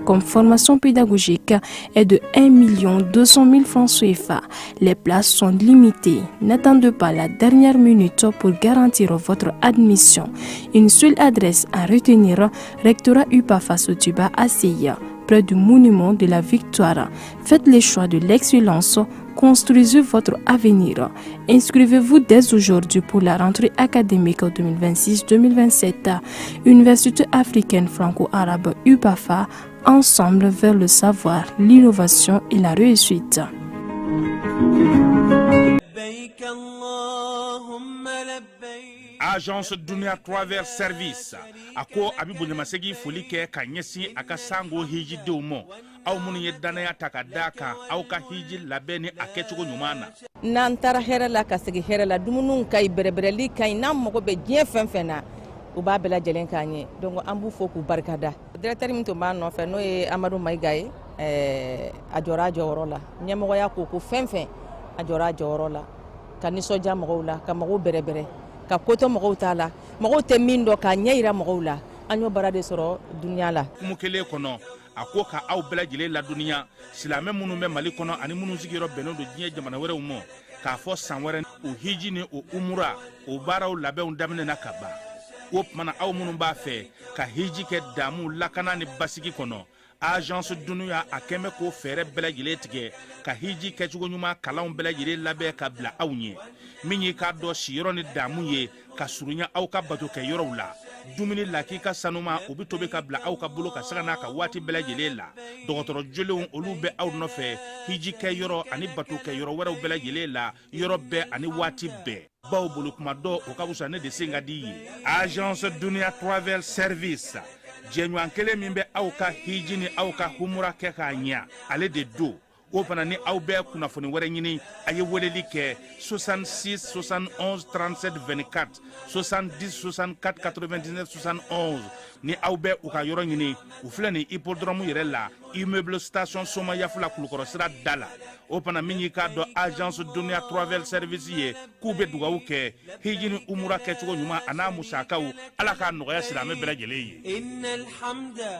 Comme formation pédagogique est de 1 200 000 francs CFA. Les places sont limitées. N'attendez pas la dernière minute pour garantir votre admission. Une seule adresse à retenir, rectorat UPAFA Sotuba à Seya, près du monument de la Victoire. Faites le choix de l'excellence. Construisez votre avenir. Inscrivez-vous dès aujourd'hui pour la rentrée académique 2026-2027. Université africaine franco-arabe UPAFA, ensemble vers le savoir, l'innovation et la réussite. Agence Dunia Travel Service ako abibu nyamasegi folike kanyesi akasango hiji deumo au munu yedana takadaka au ka hiji labeni akechugo nyumana nantara herala kasegi herala dumunun kay berebereli kay nam moko be dien fenfena u ba bela jelen kanye donc ambu foku barkada directeur minto ma no fe no e Amadou Maigaye ajora jorola nyamo ya ko fenfen ajora jorola kaniso jamo la kamago berebere ka koto mɔgɔw tala mɔgɔw tɛ min dɔ ka ɲɛ yira mɔgɔw la an y'o bara de sɔrɔ dunya la kumukele kɔnɔ a ko ka aw bɛɛ lajɛlen la duniya silamɛ minnu bɛ Mali kɔnɔ ani minnu sigiyɔrɔ bɛnnen don diɲɛ jamana wɛrɛw ma k'a fɔ san wɛrɛ o hiji ni o umura o baaraw labɛnw daminɛna ka ban o tumana aw minnu b'a fɛ ka hiji kɛ damu lakana ni basigi kɔnɔ Agence Dunuya a kɛmɛ ko fɛɛrɛ bɛɛ lajɛlen tigɛ ka hiji kɛcogo ɲuman kalanw bɛɛ lajɛlen labɛn ka bila aw ɲɛ min ye k'a dɔn siyɔrɔ ni damu ye ka surunya aw ka bato kɛ yɔrɔw la dumuni lak'i ka sanuma o bi tobi ka bila aw ka bolo ka saga n'a ka waati bɛɛ lajɛlen la dɔgɔtɔrɔ jolenw olu bɛ aw nɔfɛ hiji kɛ yɔrɔ ani bato kɛ yɔrɔ wɛrɛw bɛɛ lajɛlen la yɔrɔ bɛɛ ani waati bɛɛ baw bolo kuma dɔ o ka wusa ne de sen ka di ye Agence Dunia Travel Service jɛɲɔgɔn kelen min bɛ aw ka hiji ni aw ka humura kɛ k'a ɲɛ ale de do o fana ni aw bɛɛ kunnafoni wɛrɛ ɲini a ye weleli kɛ 66 71 37 24 70 64 99 71 ni aw bɛɛ u ka yɔrɔ ɲini u filɛ ni hippodrome yɛrɛ la immeuble station Soma Yafula Kulukɔrɔ sira da la o fana min y'i k'a dɔn Agence Dunia Travel Service ye k'u bɛ dugawu kɛ hiji ni umura kɛcogo ɲuman a n'a musakaw ala k'a nɔgɔya silamɛ bɛɛ lajɛlen ye.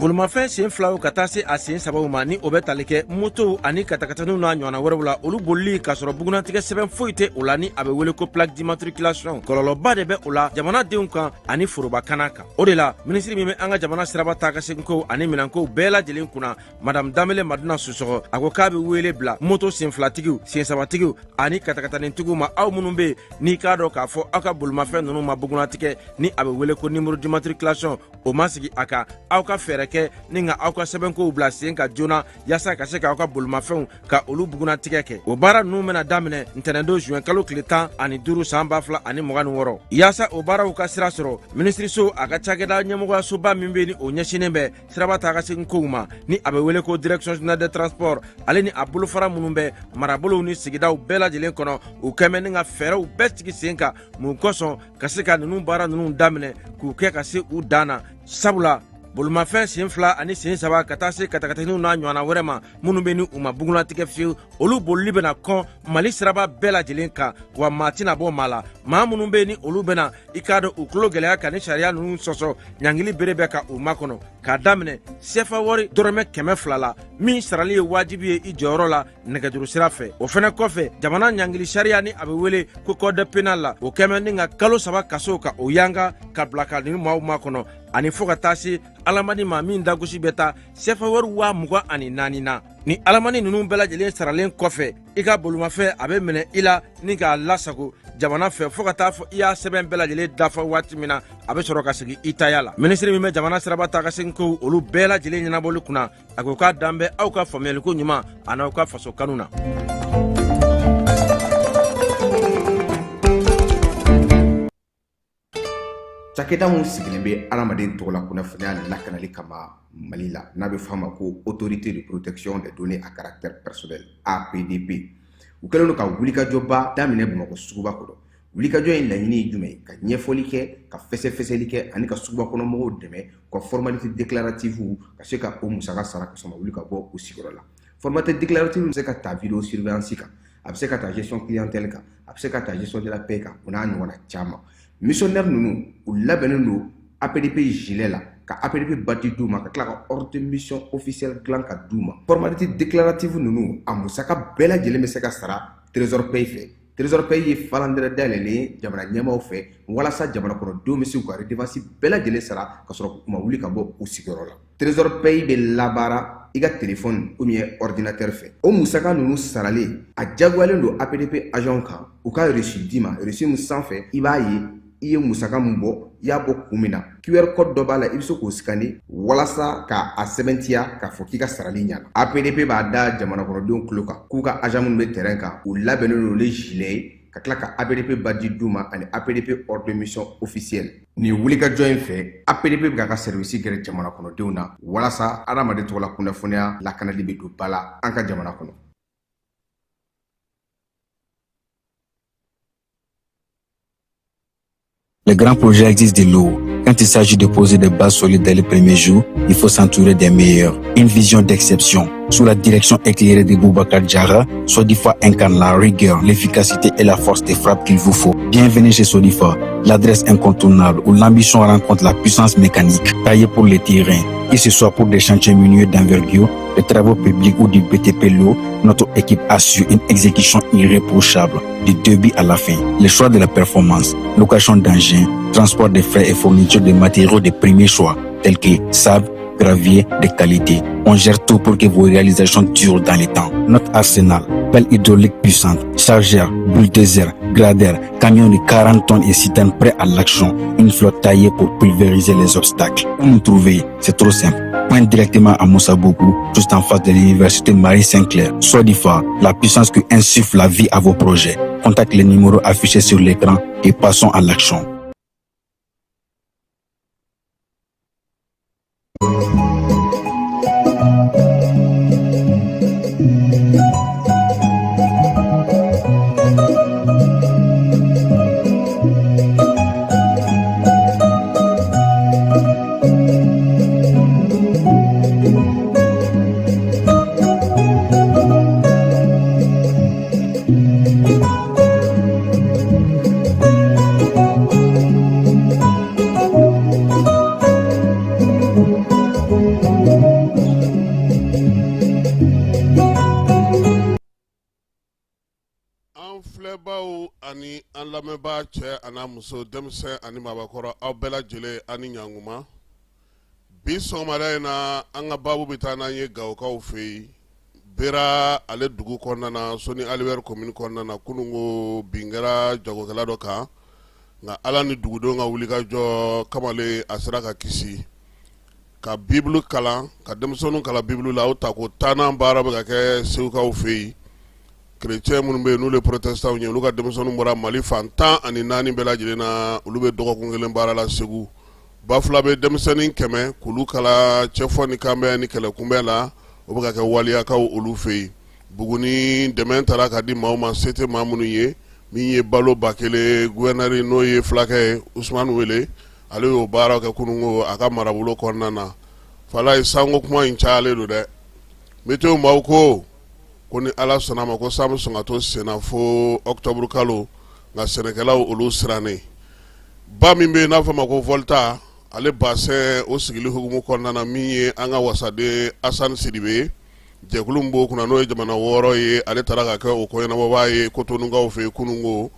Bolimafɛn sen filaw ka taa se a sen sabaw ma ni o bɛ tali kɛ moto ani katakataniw n'a ɲɔgɔnna wɛrɛw la olu bolili k'a sɔrɔ bugunatigɛ sɛbɛn foyi tɛ o la ni a bɛ wele ko plaque d'immatriculation kɔlɔlɔba de bɛ o la jamanadenw kan ani forobakana kan o de la minisiri min bɛ an ka jamana siraba taa ka segin kow ani minɛnkow bɛɛ lajɛlen kunna madame Danbele Maduna Sosɔgɔ a ko k'a bɛ wele bila moto sen filatigiw sen sabatigiw ani katakatanitigiw ma aw minnu bɛ n'i k'a dɔn k'a fɔ aw ka bolimafɛn ninnu ma bugunatigɛ ni a bɛ wele ko numéro d'immatriculation o ma sigi a kan aw ka fɛɛrɛ kɛ ni ka aw ka sɛbɛnkow bila sen ka joona yaasa ka se k'aw ka bolimafɛnw ka olu bugunatigɛ kɛ o baara ninnu bɛna daminɛ ntɛnɛndon juin kalo tile 15 san 2026 yaasa o baaraw ka sira sɔrɔ minisiriso a ka cakɛda ɲɛmɔgɔyasoba min bɛ ni o ɲɛsinen bɛ siraba taa ka segin kow ma ni a bɛ wele ko direction générale des transports ale ni a bolofara minnu bɛ marabolow ni sigidaw bɛɛ lajɛlen kɔnɔ u kɛmɛ ni ka fɛɛrɛw bɛɛ sigi sen kan mun kosɔn ka se ka ninnu baara ninnu daminɛ k'u kɛ ka se u dan na sabula bolimafɛn sen fila ani sen saba ka taa se katakataniw n'a ɲɔgɔnna wɛrɛ ma minnu bɛ ni u ma bugunatigɛ fiyewu olu bolili bɛna kɔn Mali siraba bɛɛ lajɛlen kan wa maa tɛna bɔ maa la maa minnu bɛ ni olu bɛna i k'a dɔn u tulo gɛlɛya ka ni sariya ninnu sɔsɔ ɲangili bere bɛ ka u makɔnɔ k'a daminɛ sefa wari dɔrɔmɛ 200 la min sarali ye wajibi ye i jɔyɔrɔ la nɛgɛjuru sira fɛ o fɛnɛ kɔfɛ jamana ɲangili sariya ni a bɛ wele ko code pénal la o kɛmɛ ni ka kalo 3 kaso ka o yanga ka bila ka ni maaw makɔnɔ ani fo ka taa se alamani ma min dagosi bɛ taa sefa wari 24,000 na ni alamani ninnu bɛɛ lajɛlen saralen kɔfɛ i ka bolimafɛn a bɛ minɛ i la ni k'a lasago jamana fɛ fo ka taa fɔ i y'a sɛbɛn bɛɛ lajɛlen dafa waati min na a bɛ sɔrɔ ka segin i taya la minisiri min bɛ jamana siraba taa ka segin kow olu bɛɛ lajɛlen ɲɛnabɔli kunna a ko k'a dan bɛ aw ka faamuyaliko ɲuman a n'aw ka faso kanu na. cakɛda mun sigilen bɛ adamaden tɔgɔ la kunnafoniya lakanali kama Mali la n'a bɛ fɔ a ma ko Autorité de protection des données à caractère personnel APDP u kɛlen don ka wulikajɔba daminɛ Bamakɔ suguba kɔnɔ. Wulikajɔ in laɲini ye jumɛn ye? Ka ɲɛfɔli kɛ, ka fɛsɛfɛsɛli kɛ ani ka suguba kɔnɔ mɔgɔw dɛmɛ ka formalité déclarative ka se ka o musaka sara ka sɔrɔ wuli ka bɔ u sigiyɔrɔ la. Formalité déclarative bɛ se ka ta vidéo surveillance kan, a bɛ se ka ta gestion clientèle kan, a bɛ se ka ta gestion de la paix kan, o n'a ɲɔgɔnna caman. Missionnaire ninnu u labɛnnen don APDP gilet la ka APDP bati d'u ma ka tila ka ordre de mission officiel dilan ka d'u ma. Formalité déclarative ninnu a musaka bɛɛ lajɛlen bɛ se ka sara Trésor Pays fɛ. Trésor Pays ye falandɛrɛ dayɛlɛlen jamana ɲɛmaaw fɛ walasa jamana kɔnɔdenw bɛ se k'u ka redevance bɛɛ lajɛlen sara ka sɔrɔ u ma wuli ka bɔ u sigiyɔrɔ la. Trésor Pays bɛ labaara i ka téléphone ou bien ordinateur fɛ. O musaka ninnu saralen a jagoyalen don APDP agent kan u ka reçu d'i ma, reçu min sanfɛ i b'a ye i ye musaka min bɔ i y'a bɔ kun min na QR code dɔ b'a la i bɛ se k'o scanner walasa ka a sɛbɛntiya k'a fɔ k'i ka sarali ɲɛna. APDP b'a da jamana kɔnɔdenw tulo kan k'u ka agent minnu bɛ terrain kan u labɛnnen don ni gilet ye ka tila ka APDP badge d'u ma ani APDP ordre de mission officiel. Nin wulikajɔ in fɛ APDP bɛ k'a ka service gɛrɛ jamana kɔnɔdenw na walasa adamaden tɔgɔ la kunnafoniya lakanali bɛ don ba la an ka jamana kɔnɔ. Les grands projets existent de l'eau. Quand il s'agit de poser des bases solides dès les premiers jours, il faut s'entourer des meilleurs. Une vision d'exception. Sous la direction éclairée de Boubacar Diarra, Sodifa incarne la rigueur, l'efficacité et la force des frappes qu'il vous faut. Bienvenue chez Sodifa, l'adresse incontournable où l'ambition rencontre la puissance mécanique, taillée pour les terrains. Que ce soit pour des chantiers miniers d'envergure, des travaux publics ou du BTP l'eau, notre équipe assure une exécution irréprochable du début à la fin. Le choix de la performance, location d'engins, transport des frais et fourniture de matériaux de premier choix, tels que sable, gravier de qualité. On gère tout pour que vos réalisations durent dans le temps. Notre arsenal, pelle hydraulique puissante, chargeur, bulldozer, grader, camion de 40 tonnes et citernes prêts à l'action. Une flotte taillée pour pulvériser les obstacles. Où nous trouver? C'est trop simple. Pointe directement à Moussabougou, juste en face de l'université Marie-Saint-Clair. Sodifa, la puissance qui insuffle la vie à vos projets. Contacte les numéros affichés sur l'écran et passons à l'action. Ani an lamɛnbaa cɛ ana muso denmisɛn ani maabakɔrɔ aw bɛɛ lajɛlen ani ɲankuma bi sɔgɔmada in na an ka baabu bɛ taa n'an ye Gawokaw fɛ yen Bera ale dugu kɔnɔna na Soni Aliwɛri commune kɔnɔna na kunungo bin kɛra jagokɛla dɔ kan nka Ala ni dugudenw ka wulikajɔ kamalen a sera ka kisi ka Bible kalan ka denmisɛnninw kalan Bible la o ta ko 10 baara bɛ ka kɛ Segukaw fɛ yen chrétien minnu bɛ yen n'u ye protestants ye olu ka denmisɛnninw bɔra Mali fan 14 bɛɛ lajɛlen na olu bɛ dɔgɔkun kelen baara la Segu ba fila bɛ denmisɛnnin 100 k'olu kala cɛfɔ ni kanbɛn ni kɛlɛkunbɛn la o bɛ ka kɛ waliyakaw olu fɛ yen Buguni dɛmɛ taara ka di maaw ma se tɛ maa minnu ye min ye balo 1000 gouverneur n'o ye fulakɛ ye Usmane Wele ale y'o baaraw kɛ kunungo a ka marabolo kɔnɔna na fala ye sango kuma in cayalen don dɛ météo maaw ko ko ni Ala sɔnna ma ko san bɛ sɔn ka to senna fo octobre kalo nka sɛnɛkɛlaw olu sirannen ba min bɛ yen n'a fɔ ma ko Volta ale bassin o sigili hukumu kɔnɔna na min ye an ka wasaden Asani Sidibe jɛkulu min b'o kunna n'o ye jamana 6 ye ale taara ka kɛ o kɔɲɛnabɔbaa ye Kotonukaw fɛ yen kunungo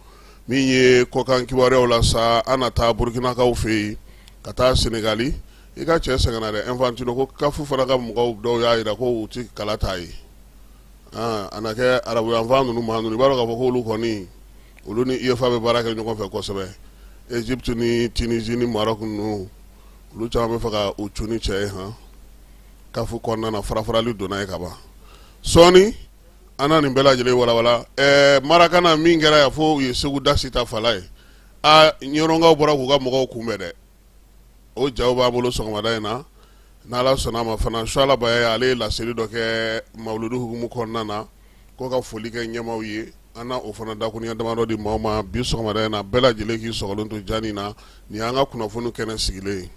min ye kɔkan kibaruyaw la sa an na taa Burkinakaw fɛ yen ka taa Senegali i ka cɛ sɛgɛnna dɛ Infantino ko kafu fana ka mɔgɔw dɔw y'a jira ko u ti kala ta ye ana kɛ arabu yanfan ninnu ma ninnu i b'a dɔn k'a fɔ ko olu kɔni olu ni IEFA bɛ baara kɛ ɲɔgɔn fɛ kosɛbɛ Egypte ni Tunisie ni Maroc ninnu olu caman bɛ fɛ ka u cun ni cɛ ye kafu kɔnɔna na farafarali donna ye ka ban sɔɔni an na nin bɛɛ lajɛlen walawala Marakana min kɛra yan fo u ye Segu da Sita fala ye Ɲɔrɔnkaw bɔra k'u ka mɔgɔw kunbɛn dɛ o jaw b'a bolo sɔgɔmada in na n'ala sɔnna ma fana suala baya ale laseli dɔ kɛ mawuludu hukumu kɔnɔna na ko ka foli kɛ ɲɛmaw ye an na o fana dakuniya damadɔ di maaw ma bi sɔgɔmada in na bɛɛ lajɛlen k'i sɔgɔlen to jani na ni an ka kunnafoni kɛnɛ sigilen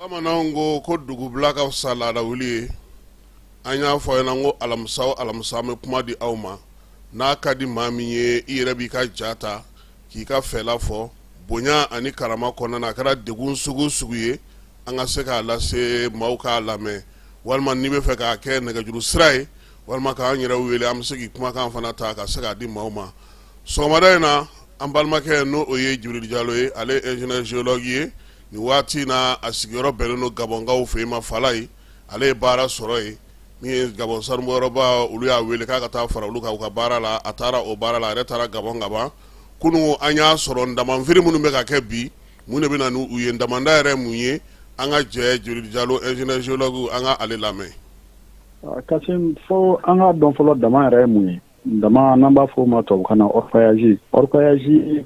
bamananw ko dugubila ka fisa laada wuli ye an y'a fɔ ɲɛna ko alamisa an bɛ kuma di aw ma n'a ka di maa min ye i yɛrɛ b'i ka ja ta k'i ka fɛla fɔ bonya ani karama kɔnɔna na a kɛra degun sugu sugu ye an ka se k'a lase maaw k'a lamɛn walima n'i bɛ fɛ k'a kɛ nɛgɛjuru sira ye walima k'an yɛrɛ wele an bɛ se k'i kumakan fana ta ka se k'a di maaw ma sɔgɔmada in na an balimakɛ n'o ye Jibril Jalo ye ale ye ingénieur géologue ye ni waati na a sigiyɔrɔ bɛnnen don Gabɔnkaw fɛ yen ma Fala ye ale ye baara sɔrɔ ye min ye Gabɔn sanubɔyɔrɔba olu y'a wele k'a ka taa fara olu kan u ka baara la a taara o baara la a yɛrɛ taara Gabɔn ka ban kunungo an y'a sɔrɔ ndamanfiri minnu bɛ ka kɛ bi mun de bɛ na n'u ye ndamanda yɛrɛ mun ye an ka jɛ Jibril Jalo ingénieur géologue an ka ale lamɛn Kasim fo an ka dɔn fɔlɔ dama yɛrɛ ye mun ye dama n'an b'a fɔ o ma tubabukan na orpaillage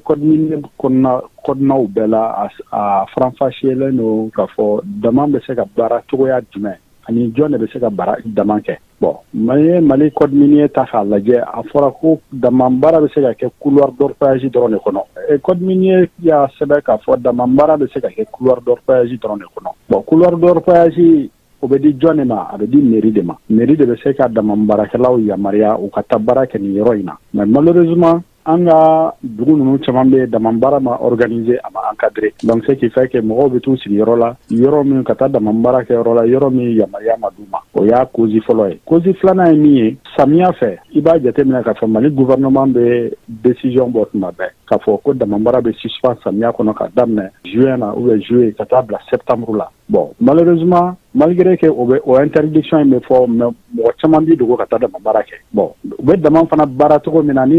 code minier kɔnɔnaw bɛɛ la a faranfasiyelen don k'a fɔ dama bɛ se ka baara cogoya jumɛn ani jɔn de bɛ se ka baara dama kɛ bon Mali code minier ta k'a lajɛ a fɔra ko dama baara bɛ se ka kɛ couloir d'orpaillage dɔrɔn de kɔnɔ code minier y'a sɛbɛn k'a fɔ dama baara bɛ se ka kɛ couloir d'orpaillage dɔrɔn de kɔnɔ bon couloir d'orpaillage o bɛ di jɔn de ma a bɛ di mairie de ma mairie de bɛ se ka dama baarakɛlaw yamaruya u ka taa baara kɛ nin yɔrɔ in na mais malheureusement an ka dugu ninnu caman bɛ dama baara ma organiser a ma encadrer donc ce qui fait que mɔgɔw bɛ t'u sigi yɔrɔ la yɔrɔ min ka taa dama baara kɛ yɔrɔ la yɔrɔ min yamaruya ma d'u ma o y'a cause fɔlɔ ye cause filanan ye min ye samiya fɛ i b'a jateminɛ k'a fɔ Mali gouvernement bɛ décision bɔ tuma bɛɛ k'a fɔ ko dama baara bɛ suspend samiya kɔnɔ ka daminɛ juin na ou bien juillet ka taa bila septembre la bon malheureusement malgré que o interdiction in bɛ fɔ mais mɔgɔ caman b'i dogo ka taa dama baara kɛ bon u bɛ dama fana baara cogo min na ni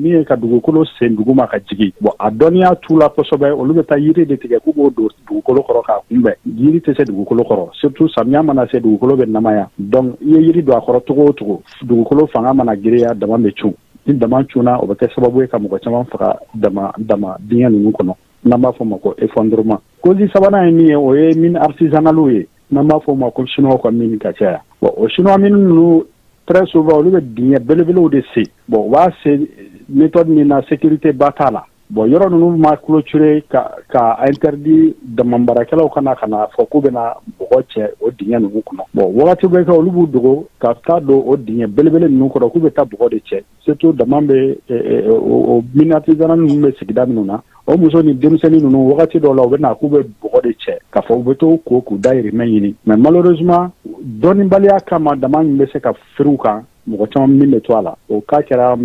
ye ka dugukolo sen duguma ka jigin bon a dɔnniya t'u la kosɛbɛ olu bɛ taa yiri de tigɛ k'u b'o don dugukolo kɔrɔ k'a kunbɛn yiri tɛ se dugukolo kɔrɔ surtout samiya mana se dugukolo bɛ namaya donc i ye yiri don a kɔrɔ cogo o cogo dugukolo fanga mana giriya dama bɛ cun ni dama cunna o bɛ kɛ sababu ye ka mɔgɔ caman faga dama dingɛ ninnu kɔnɔ n'an b'a fɔ o ma ko effondrement cause sabanan ye min ye o ye mine artisanale ye n'an b'a fɔ o ma ko chinois ka mine ka caya bon o chinois mine ninnu très souvent olu bɛ dingɛ belebelew de sen bon u b'a sen méthode min na sécurité ba t'a la bon yɔrɔ ninnu ma clôturer ka interdit dama baarakɛlaw ka na fɔ k'u bɛna bɔgɔ cɛ o dingɛ ninnu kɔnɔ bon wagati bɛ kɛ olu b'u dogo ka taa don o dingɛ belebele ninnu kɔrɔ k'u bɛ taa bɔgɔ de cɛ surtout dama bɛ o mine artisanale ninnu bɛ sigida minnu na o muso ni denmisɛnnin ninnu wagati dɔw la u bɛ na k'u bɛ bɔgɔ de cɛ k'a fɔ u bɛ to k'u dayirimɛ ɲini mais malheureusement dɔnnibaliya kama dama min bɛ se ka firiw kan mɔgɔ caman min bɛ to a la o k'a kɛra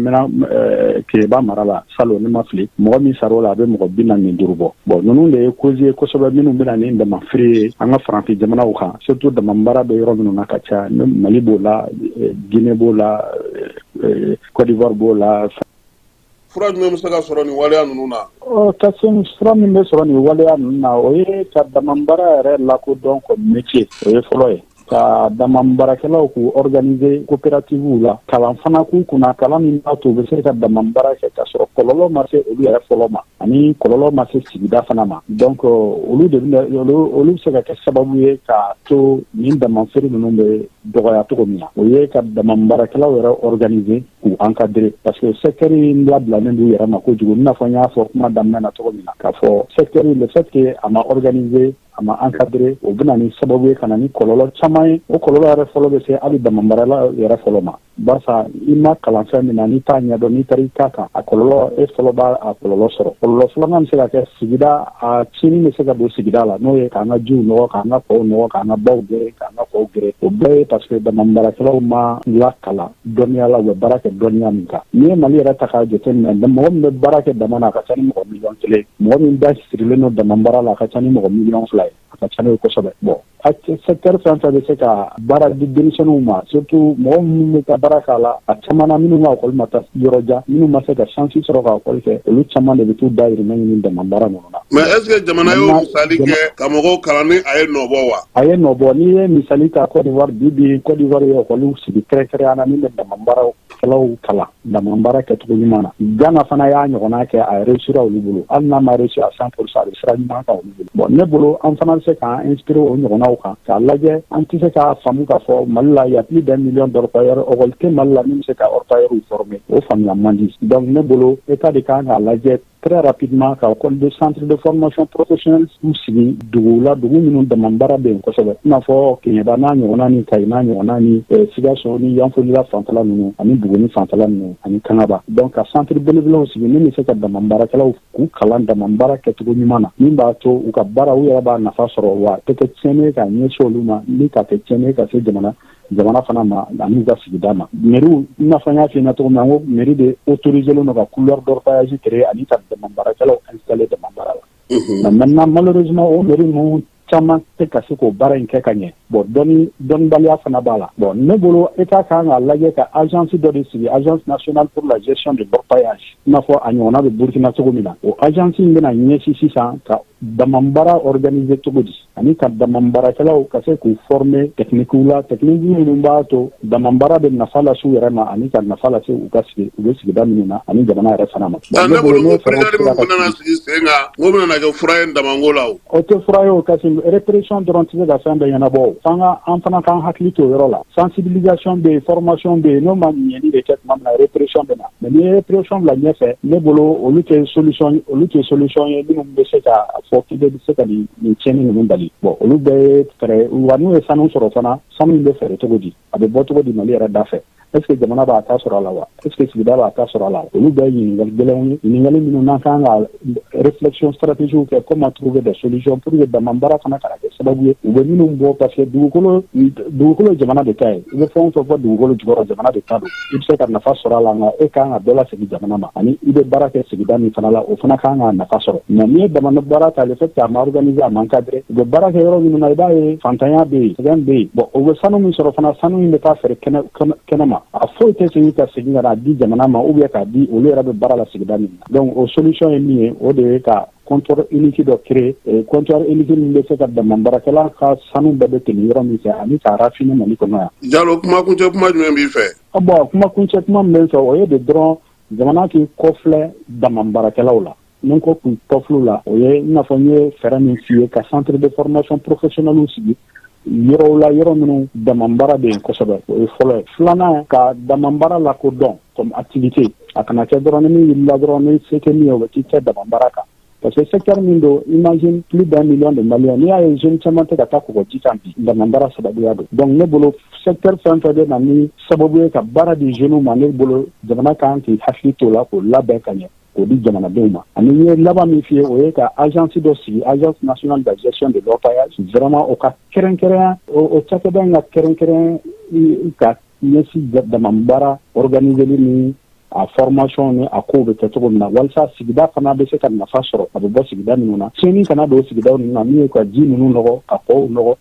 Keyeba mara la salon ne ma fili mɔgɔ min sar'o la a bɛ mɔgɔ 45 bɔ bon ninnu de ye cause ye kosɛbɛ minnu bɛ na ni dama firi ye an ka farafin jamanaw kan surtout dama baara bɛ yɔrɔ minnu na ka caya Mali b'o la Guinée b'o la Côte d'Ivoire b'o la fura jumɛn bɛ se ka sɔrɔ nin waleya ninnu na Kasim fura min bɛ sɔrɔ nin waleya ninnu na o ye ka dama baara yɛrɛ lakodɔn comme métier o ye fɔlɔ ye ka dama baarakɛlaw k'u organiser coopératives la kalan fana k'u kunna kalan min b'a to u bɛ se ka dama baara kɛ k'a sɔrɔ kɔlɔlɔ ma se olu yɛrɛ fɔlɔ ma ani kɔlɔlɔ ma se sigida fana ma donc olu bɛ se ka kɛ sababu ye k'a to nin dama feere ninnu bɛ dɔgɔya cogo min na o ye ka dama baarakɛlaw yɛrɛ organiser k'u encadrer parce que secteur in labilanen d'u yɛrɛ ma kojugu i n'a fɔ n y'a fɔ kuma daminɛ na cogo min na k'a fɔ secteur le fait que a ma organiser a ma encadrer o bɛ na ni sababu ye ka na ni kɔlɔlɔ caman ye o kɔlɔlɔ yɛrɛ fɔlɔ bɛ se hali dama baarala yɛrɛ fɔlɔ ma barisa i ma kalan fɛn min na n'i t'a ɲɛdɔn n'i taara i k'a kan a kɔlɔlɔ e fɔlɔ b'a a kɔlɔlɔ sɔrɔ kɔlɔlɔ filanan bɛ se ka kɛ sigida a tiɲɛni bɛ se ka don sigida la n'o ye k'an ka jiw nɔgɔ k'an ka kɔw nɔgɔ k'an ka baw gɛrɛ k'an ka kɔw mɔgɔw gɛrɛ o bɛɛ ye parce que damabaarakɛlaw ma lakala dɔnniya la u bɛ baara kɛ dɔnniya min kan n'i ye Mali yɛrɛ ta k'a jateminɛ mɔgɔ min bɛ baara kɛ dama na a ka ca ni mɔgɔ 1,000,000 mɔgɔ min da sirilen don damabaara la a ka ca ni mɔgɔ 2,000,000 ye a ka ca n'o ye kosɛbɛ bon secteur fɛn fɛn bɛ se ka baara di denmisɛnninw ma surtout mɔgɔ minnu bɛ ka baara k'a la a caman na minnu ka école ma taa yɔrɔ jan minnu ma se ka chance sɔrɔ ka école kɛ olu caman de bɛ t'u dahirimɛ ɲini damabaara ninnu na. Mais est ce que jamana y'o misali kɛ ka mɔgɔw kalan ni a ye nɔbɔ wa? A ye nɔbɔ n'i ye misali ta Côte d'Ivoire bi Côte d'Ivoire ye école sigi kɛrɛnkɛrɛnnenya min bɛ damabaaraw kalan damabaara kɛcogo ɲuman na Ghana fana y'a ɲɔgɔnna kɛ a réussir olu bolo hali n'a ma réussir à 100% a bɛ sira ɲuman kan olu bolo bon ne bolo an fana bɛ se k'an inspirer o ɲɔgɔnnaw kan k'a lajɛ an tɛ se k'a faamu k'a fɔ Mali la il y a plus d'1 million d'orpailleurs école tɛ Mali la min bɛ se ka orpailleurs former o faamuya man di donc ne bolo État de kan k'a lajɛ très rapidement ka école de centre de formation professionnelle sigi dugu la dugu minnu damabaara bɛ yen kosɛbɛ i n'a fɔ Keɲeba n'a ɲɔgɔnna ni Kayi n'a ɲɔgɔnna ni Sikaso ni Yanfolila fanfɛla ninnu ani Buguni fanfɛla ninnu ani Kangaba donc ka centre belebelew sigi min bɛ se ka damabaarakɛlaw k'u kalan damabaara kɛcogo ɲuman na min b'a to u ka baara u yɛrɛ b'a nafa sɔrɔ wa a tɛ kɛ tiɲɛni ye ka ɲɛsin olu ma ni ka kɛ tiɲɛni ye ka se jamana fana ma ani ka sigida ma mairie i n'a fɔ n y'a f'i ɲɛna cogo min na n ko mairie de autorisé len don ka couleur d'orpaillage créer ani ka damabaarakɛlaw installer damabaara la mais maintenant malheureusement o mairie ninnu caman tɛ ka se k'o baara in kɛ ka ɲɛ bon dɔnnibaliya fana b'a la bon ne bolo État kan k'a lajɛ ka agence dɔ de sigi agence nationale pour la gestion de l'orpaillage i n'a fɔ a ɲɔgɔnna bɛ Burkina cogo min na o agence in bɛna ɲɛsin sisan ka damabaara organiser cogo di ani ka damabaarakɛlaw ka se k'u former technique la technique minnu b'a to damabaara bɛ nafa lase u yɛrɛ ma ani ka nafa lase u bɛ sigida minnu na ani jamana yɛrɛ fana ma. ne bolo ko président min bɛna sigi sen kan n ko bɛna kɛ fura ye damanko la o tɛ fura ye o kasi répression dɔrɔn tɛ se ka fɛn bɛɛ ɲɛnabɔ an fana k'an hakili to o yɔrɔ la sensibilisation bɛ yen formation bɛ yen n'o ma ɲɛni de kɛ tuma min na répression bɛ na mais n'i ye répression bila ɲɛfɛ ne bolo olu tɛ solution ye minnu bɛ se ka fɔ k'i bɛ se ka nin tiɲɛni ninnu bali bon olu bɛɛ ye fɛɛrɛ wa n'u ye sanu sɔrɔ fana sanu in bɛ fɛɛrɛ cogo di a bɛ bɔ cogo di Mali yɛrɛ da fɛ est ce que jamana b'a ta sɔrɔ a la wa est ce que sigida b'a ta sɔrɔ a la olu bɛɛ ye ɲininkali gɛlɛnw ye ɲininkali minnu n'an kan ka réflexion stratégique kɛ comment trouver des solutions pour que damabaara fana kana kɛ sababu ye u bɛ minnu bɔ parce que dugukolo jamana de ta ye i bɛ fɛn o fɛn fɔ dugukolo jukɔrɔ jamana de ta don i bɛ se ka nafa sɔrɔ a la nka e kan ka dɔ lasegin jamana ma ani i bɛ baara kɛ sigida min fana la o fana kan ka nafa sɔrɔ mais n'i ye damabaara ta le fait que a ma organiser a ma encadrer u bɛ baara kɛ yɔrɔ minnu na i b'a ye fantanya bɛ yen sɛgɛn bɛ yen bon o bɛ sanu min sɔrɔ fana sanu in bɛ taa feere kɛnɛ ma a foyi tɛ segin ka segin ka na di jamana ma ou bien k'a di olu yɛrɛ bɛ baara la sigida min na donc o solution ye min ye o de ye ka comptoir unique dɔ créer comptoir unique min bɛ se ka damabaarakɛla ka sanu bɛɛ bɛ tɛmɛ yɔrɔ min fɛ ani k'a raffiner Mali kɔnɔ yan. Jalo kumakuncɛ kuma jumɛn b'i fɛ? Bon kumakuncɛ kuma min bɛ n fɛ o ye de dɔrɔn jamana k'i kɔfilɛ damabaarakɛlaw la ni ko k'u kɔfilɛ la o ye i n'a fɔ n ye fɛɛrɛ min f'i ye ka centre de formation professionnelle sigi yɔrɔw la yɔrɔ minnu damabaara bɛ yen kosɛbɛ o ye fɔlɔ ye filanan ka damabaara lakodɔn comme activité a kana kɛ dɔrɔn ni min wulila dɔrɔn ni se tɛ min ye o bɛ t'i kɛ damabaara kan parce que secteur min don imagine plus d'1 million de Maliens n'i y'a ye jeune caman tɛ ka taa kɔgɔji kan bi damabaara sababuya don donc ne bolo secteur fɛn fɛn bɛ na ni sababu ye ka baara di jeunes ma ne bolo jamana kan k'i hakili to la k'o labɛn ka ɲɛ k'o di jamanadenw ma ani n ye laban min f'i ye o ye ka agence dɔ sigi agence nationale de gestion de l'orpaillage vraiment o ka kɛrɛnkɛrɛn o cakɛda in ka kɛrɛnkɛrɛn ka ɲɛsin damabaara organiseli ni a formation ni a kow bɛ kɛ cogo min na walasa sigida fana bɛ se ka nafa sɔrɔ a bɛ bɔ sigida ninnu na tiɲɛni kana don sigidaw ninnu na min ye ka ji ninnu nɔgɔ ka kɔw nɔgɔ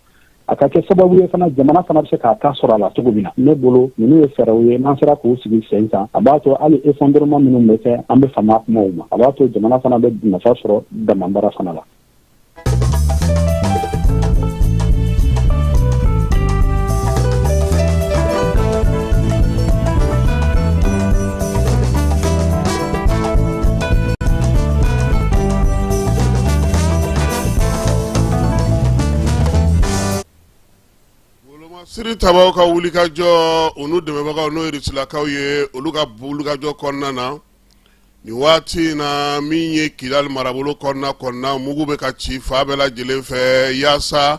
a ka kɛ sababu ye fana jamana fana bɛ se k'a ta sɔrɔ a la cogo min na ne bolo ninnu ye fɛɛrɛw ye n'an sera k'o sigi sen kan a b'a to hali effondrement minnu bɛ kɛ an bɛ fama kumaw ma a b'a to jamana fana bɛ nafa sɔrɔ damabaara fana la. Siri tabaw ka wulikajɔ olu dɛmɛbagaw n'o ye Risilakaw ye olu ka wulikajɔ kɔnɔna na ni waati na min ye Kidali marabolo kɔnɔna mugu bɛ ka ci fa bɛɛ lajɛlen fɛ yaasa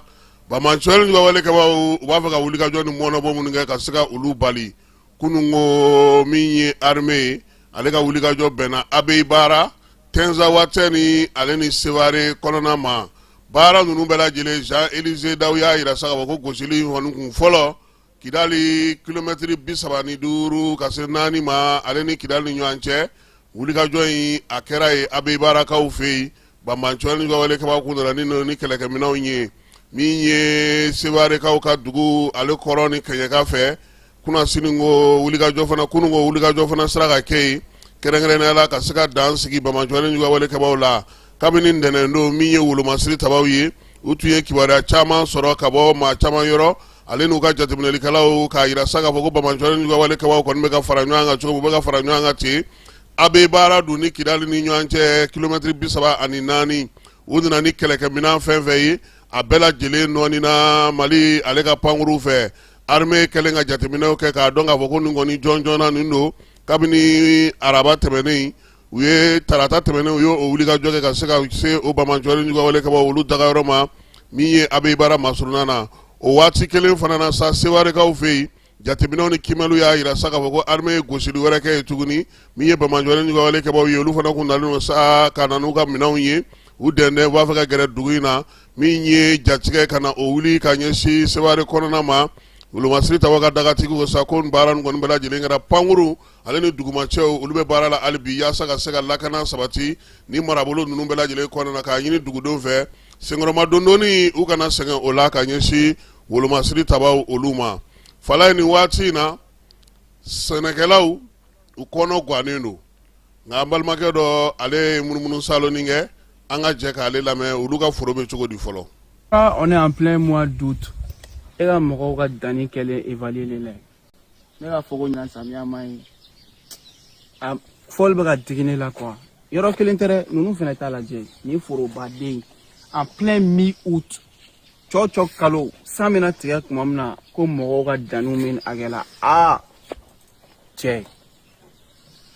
Bamaɲsuwɛli ni wale kɛbaaw u b'a fɛ ka wulikajɔ ni mɔnabɔ minnu kɛ ka se ka olu bali kunun ko min ye armée ale ka wulikajɔ bɛnna Abeyi Baara Tɛnzawatɛ ni ale ni Seware kɔnɔna ma baara ninnu bɛɛ lajɛlen Jean Élisée Daw y'a yira sa k'a fɔ ko gosili kɔni kun fɔlɔ Kidali kilomɛtiri 35 ka se 4 ma ale ni Kidali ni ɲɔgɔn cɛ wulikajɔ in a kɛra ye Abeyibarakaw fɛ yen Banbancɔli ka wale kɛbaa kun nana ni kɛlɛkɛminɛnw ye min ye Sewarekaw ka dugu ale kɔrɔ ni Kɛɲɛka fɛ kuna siningo wulikajɔ fana kunungo wulikajɔ fana sera ka kɛ yen kɛrɛnkɛrɛnnenya la ka se ka dan sigi Banbancɔli ka wale kɛbaaw la kabini ntɛnɛn don min ye wolomasiri tabaw ye u tun ye kibaruya caman sɔrɔ ka bɔ maa caman yɔrɔ ale n'u ka jateminɛlikɛlaw k'a yira sa k'a fɔ ko Banbancɔli ka wale kɛbaaw kɔni bɛ ka fara ɲɔgɔn kan cogo min u bɛ ka fara ɲɔgɔn kan ten Abeyibaara dun ni Kidali ni ɲɔgɔn cɛ kilomɛtiri 34 u nana ni kɛlɛkɛminɛn fɛn fɛn ye a bɛɛ lajɛlen nɔɔnina Mali ale ka pankuru fɛ armée kɛlen ka jateminɛw kɛ k'a dɔn k'a fɔ ko nin kɔni jɔn jɔnna nin don kabini araba tɛmɛnen u ye tarata tɛmɛnen u ye o wulikajɔ kɛ ka se ka se o Banbancɔli ka wale kɛbaaw olu dagayɔrɔ ma min ye Abeyibaara masurunan na o waati kelen fana na sa Sewarekaw fɛ yen jateminɛw ni kimɛliw y'a yira sa k'a fɔ ko armée ye gosili wɛrɛ kɛ yen tuguni min ye Banbancɔli ka wale kɛbaaw ye olu fana kun dalen don sa ka na n'u ka minɛnw ye u dɛndɛn u b'a fɛ ka gɛrɛ dugu in na min ye jatigɛ ka na o wuli ka ɲɛsin Seware kɔnɔna ma wolomasiri tabaw ka dagatigi ko sa ko nin baara nin kɔni bɛɛ lajɛlen kɛra pankuru ale ni dugumacɛw olu bɛ baara la hali bi yaasa ka se ka lakana sabati ni marabolo ninnu bɛɛ lajɛlen kɔnɔna na k'a ɲini dugudenw fɛ senkɔrɔma dondonni u kana sɛgɛn o la ka ɲɛsin wolomasiri tabaw olu ma fala ye nin waati in na sɛnɛkɛlaw u kɔnɔ gannen don nka an balimakɛ dɔ ale ye munumunu salonni kɛ an ka jɛ k'ale lamɛn olu ka foro bɛ cogo di fɔlɔ. On est en plein mois d'août. E ka mɔgɔw ka danni kɛlen évaluer la ne ka fɔ ko ɲina samiya ma ɲi a fɔli bɛ ka digi ne la quoi yɔrɔ kelen tɛ dɛ ninnu fɛnɛ t'a lajɛ nin forobaden en plein mi-août cɔcɔ kalo san bɛna tigɛ tuma min na ko mɔgɔw ka danniw min hakɛ la cɛ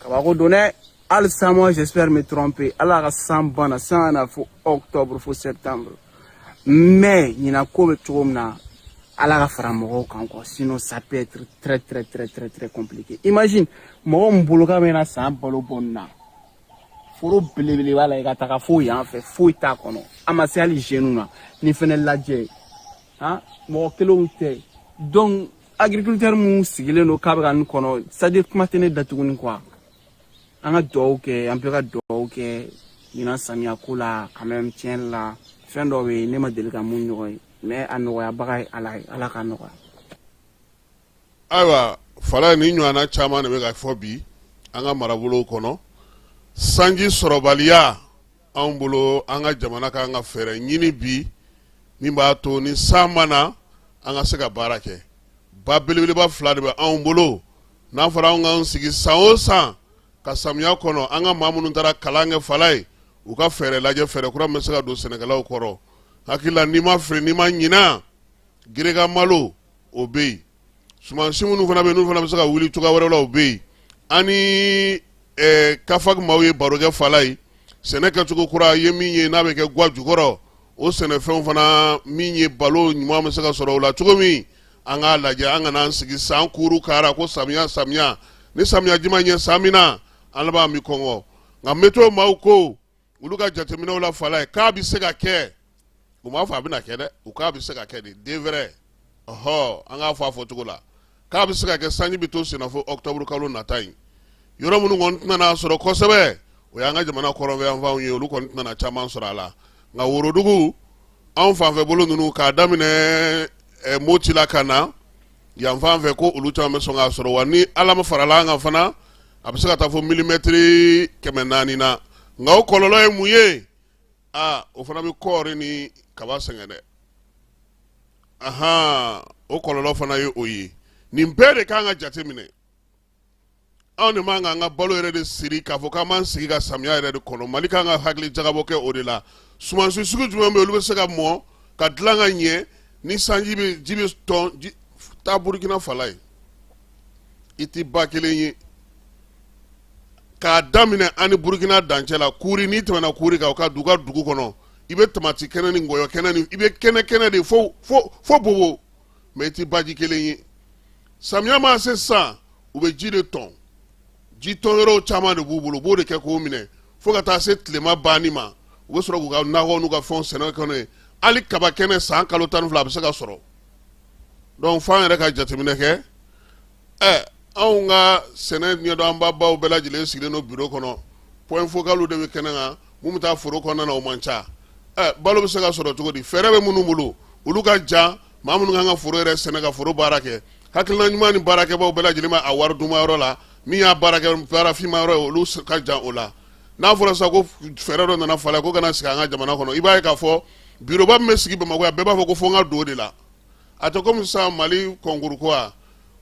kabako don dɛ hali san moi j'espère me tromper ala ka san banna san na fo octobre fo septembre mais ɲina ko bɛ cogo min na ala ka fara mɔgɔw kan quoi sinon ça peut être très compliqué imagine mɔgɔ min bolo ka bɛna san balo bɔ nin na foro belebele b'a la i ka taga fo yan fɛ foyi t'a kɔnɔ a ma se hali jeunes na nin fɛnɛ lajɛ mɔgɔ kelenw tɛ donc agriculteur mun sigilen don k'a bɛ ka nin kɔnɔ c'est à dire kuma tɛ ne da tuguni quoi an ka duwawu kɛ an bɛɛ ka duwawu kɛ ɲinan samiya ko la quand même tiɲɛ la fɛn dɔ bɛ yen ne ma deli ka mun ɲɔgɔn ye mais a nɔgɔyabaga ye ala ka nɔgɔya. ayiwa fala ni ɲɔgɔnna caman de bɛ ka fɔ bi an ka marabolow kɔnɔ sanji sɔrɔbaliya anw bolo an ka jamana kan ka fɛɛrɛ ɲini bi min b'a to ni san ma na an ka se ka baara kɛ ba belebeleba fila de bɛ anw bolo n'a fɔra anw k'an sigi san o san ka samiya kɔnɔ an ka maa minnu taara kalan kɛ fala ye u ka fɛɛrɛ lajɛ fɛɛrɛ kura min bɛ se ka don sɛnɛkɛlaw kɔrɔ hakili la n'i ma feere n'i ma ɲina gereka malo o bɛ yen sumansi minnu fana bɛ yen n'olu fana bɛ se ka wuli cogoya wɛrɛw la o bɛ yen an ni kafaki maaw ye baro kɛ fala ye sɛnɛ kɛcogo kura ye min ye n'a bɛ kɛ guwa jukɔrɔ o sɛnɛfɛnw fana min ye balo ɲuman bɛ se ka sɔrɔ o la cogo min an k'a lajɛ an kana an sigi san kuuru kara ko samiya ni samiya jima ɲɛ san min na an laban bɛ kɔngɔ nka météo maaw ko olu ka jateminɛw la fala ye k'a bɛ se ka kɛ u m'a fɔ a bɛna kɛ dɛ u k'a bɛ se ka kɛ de den wɛrɛ an k'a fɔ a fɔcogo la k'a bɛ se ka kɛ sanji bɛ to senna fo octobre kalo nata in yɔrɔ minnu kɔni tɛna sɔrɔ kosɛbɛ o y'an ka jamana kɔrɔnfɛ yanfanw ye olu kɔni tɛna caman sɔrɔ a la nka worodugu anw fanfɛ bolo ninnu k'a daminɛ Moti la ka na yanfan fɛ ko olu caman bɛ sɔn k'a sɔrɔ wa ni ala ma farala an kan fana a bɛ se ka taa fɔ milimetiri 400 na nka o kɔlɔlɔ ye mun ye o fana bɛ kɔɔri ni kaba sɛgɛn dɛ o kɔlɔlɔ fana ye o ye nin bɛɛ de kan ka jate minɛ anw de man kan ka balo yɛrɛ de siri k'a fɔ k'an b'an sigi ka samiya yɛrɛ de kɔnɔ mali kan ka hakili jagabɔ kɛ o de la sumansi sugu jumɛn bɛ olu bɛ se ka mɔ ka dilan ka ɲɛ ni sanji bɛ ji bɛ tɔn taa burukina fala ye i ti ba kelen ye k'a daminɛ an ni burukina dancɛ la kuuri n'i tɛmɛna kuuri kan o ka dugu kɔnɔ i bɛ tamati kɛnɛ ni ngɔyɔ kɛnɛ ni i bɛ kɛnɛ de fo bobo mɛ i ti baji kelen ye samiya ma se sisan u bɛ ji de tɔn ji tɔn yɔrɔw caman de b'u bolo u b'o de kɛ k'o minɛ fo ka taa se tilema banni ma u bɛ sɔrɔ k'u ka nakɔ n'u ka fɛnw sɛnɛ kɔnɔ ye ali kaba kɛnɛ san kalo 12 a bɛ se ka sɔrɔ donc f'an yɛrɛ ka jateminɛ kɛ anw ka sɛnɛ ɲɛdɔn an baw bɛɛ lajɛlen sigilen no bureau kɔnɔ point focal de bɛ kɛnɛ kan mun bɛ taa foro kɔnɔna na o man ca balo bɛ se ka sɔrɔ cogo di fɛɛrɛ bɛ minnu bolo olu ka jan maa minnu kan ka foro yɛrɛ sɛnɛ ka foro baara kɛ hakilina ɲuman ni baarakɛbaw bɛɛ lajɛlen ma a wari duma yɔrɔ la min y'a baarakɛ baarafima yɔrɔ ye olu ka jan o la n'a fɔra sa ko fɛɛrɛ dɔ nana falen ko kana sigi an ka jamana kɔnɔ i b'a ye k'a fɔ bureauba min bɛ sigi Bamakɔ yan bɛɛ b'a fɔ ko fo n ka don o de la a tɛ komi sisan Mali concours ko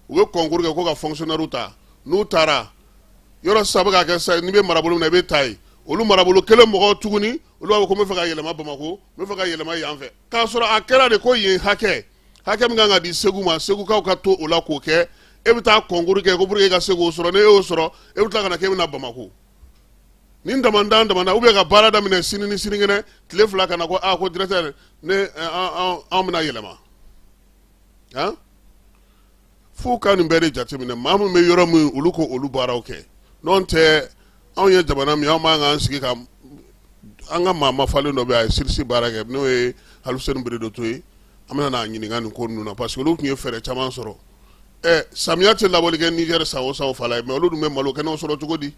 u bɛ concours kɛ ko ka fonctionnaire ta n'u taara yɔrɔ sisan bɛ ka kɛ sisan n'i bɛ marabolo min na i bɛ taa yen olu marabolo kelen mɔgɔw tuguni olu b'a fɔ ko n bɛ fɛ ka yɛlɛma Bamakɔ n bɛ fɛ ka yɛlɛma yan fɛ k'a sɔrɔ a kɛra de ko yen hakɛ min kan ka di Segu ma Segukaw ka to o la k'o kɛ e bɛ taa concours kɛ ko pour que e ka se k'o sɔrɔ n'e y'o sɔrɔ e bɛ tila ka na k'e bɛ na Bamakɔ nin damanda ubiyɛn ka baara daminɛ sini ni sinikɛnɛ tile 2 ka na ko ko directeur ne anw bɛna yɛlɛma f'u ka nin bɛɛ de jateminɛ maa min bɛ yɔrɔ min olu ko olu baaraw kɛ n'o tɛ anw ye jamana min anw b'an k'an sigi ka an ka maa mafalen dɔ bɛ a ye sirisi baara kɛ n'o ye Aluseni Beredoto ye an bɛna n'a ɲininka nin ko ninnu na parce que olu tun ye fɛɛrɛ caman sɔrɔ samiya tɛ labɔli kɛ Niger san o san o fala ye mais olu dun bɛ malo kɛnɛw sɔrɔ cogo di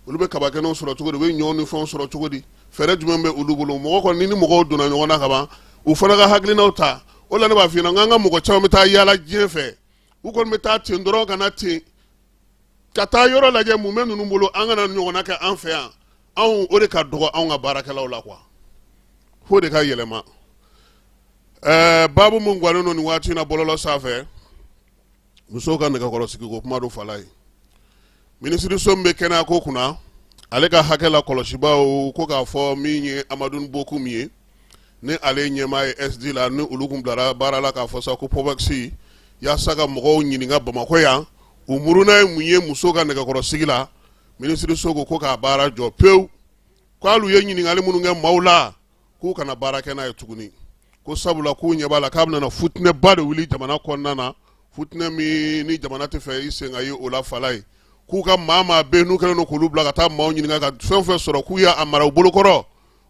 olu bɛ kaba kɛnɛw sɔrɔ cogo di u bɛ ɲɔw ni fɛnw sɔrɔ cogo di fɛɛrɛ jumɛn bɛ olu bolo mɔgɔ kɔni ni mɔgɔw donna ɲɔgɔn na kaban u fana ka hakilinaw ta o la ne b'a f'i ɲɛna n k'an ka mɔgɔ caman bɛ taa yaala diɲɛ fɛ u kɔni bɛ taa ten dɔrɔn ka na ten ka taa yɔrɔ lajɛ mun bɛ ninnu bolo an kana ɲɔgɔnna kɛ an fɛ yan anw o de ka dɔgɔ anw ka baarakɛlaw la quoi f'o de ka yɛlɛma baabu mun gannen don nin waati in na bɔlɔlɔ sanfɛ musow ka nɛgɛkɔrɔsigi ko kuma do fala ye minisiriso min bɛ kɛnɛya ko kunna ale ka hakɛ la kɔlɔsibaw ko k'a fɔ min ye Amadou Bokoum ye ni ale ɲɛmaa ye SD la ni olu kun bilara baara la k'a fɔ sa ko POVEX yaasa ka mɔgɔw ɲininka Bamakɔ yan u muruna ye mun ye muso ka nɛgɛkɔrɔsigi la minisiriso ko k'a baara jɔ pewu k'alu ye ɲininkali minnu kɛ maaw la k'u kana baara kɛ n'a ye tuguni ko sabula k'u ɲɛ b'a la k'a bɛna futinɛba de wuli jamana kɔnɔna na futinɛ min ni jamana tɛ fɛ i sen ka ye o la fala ye k'u ka maa bɛ yen n'u kɛlen don k'olu bila ka taa maaw ɲininka ka fɛn o fɛn sɔrɔ k'u y'a mara u bolokɔrɔ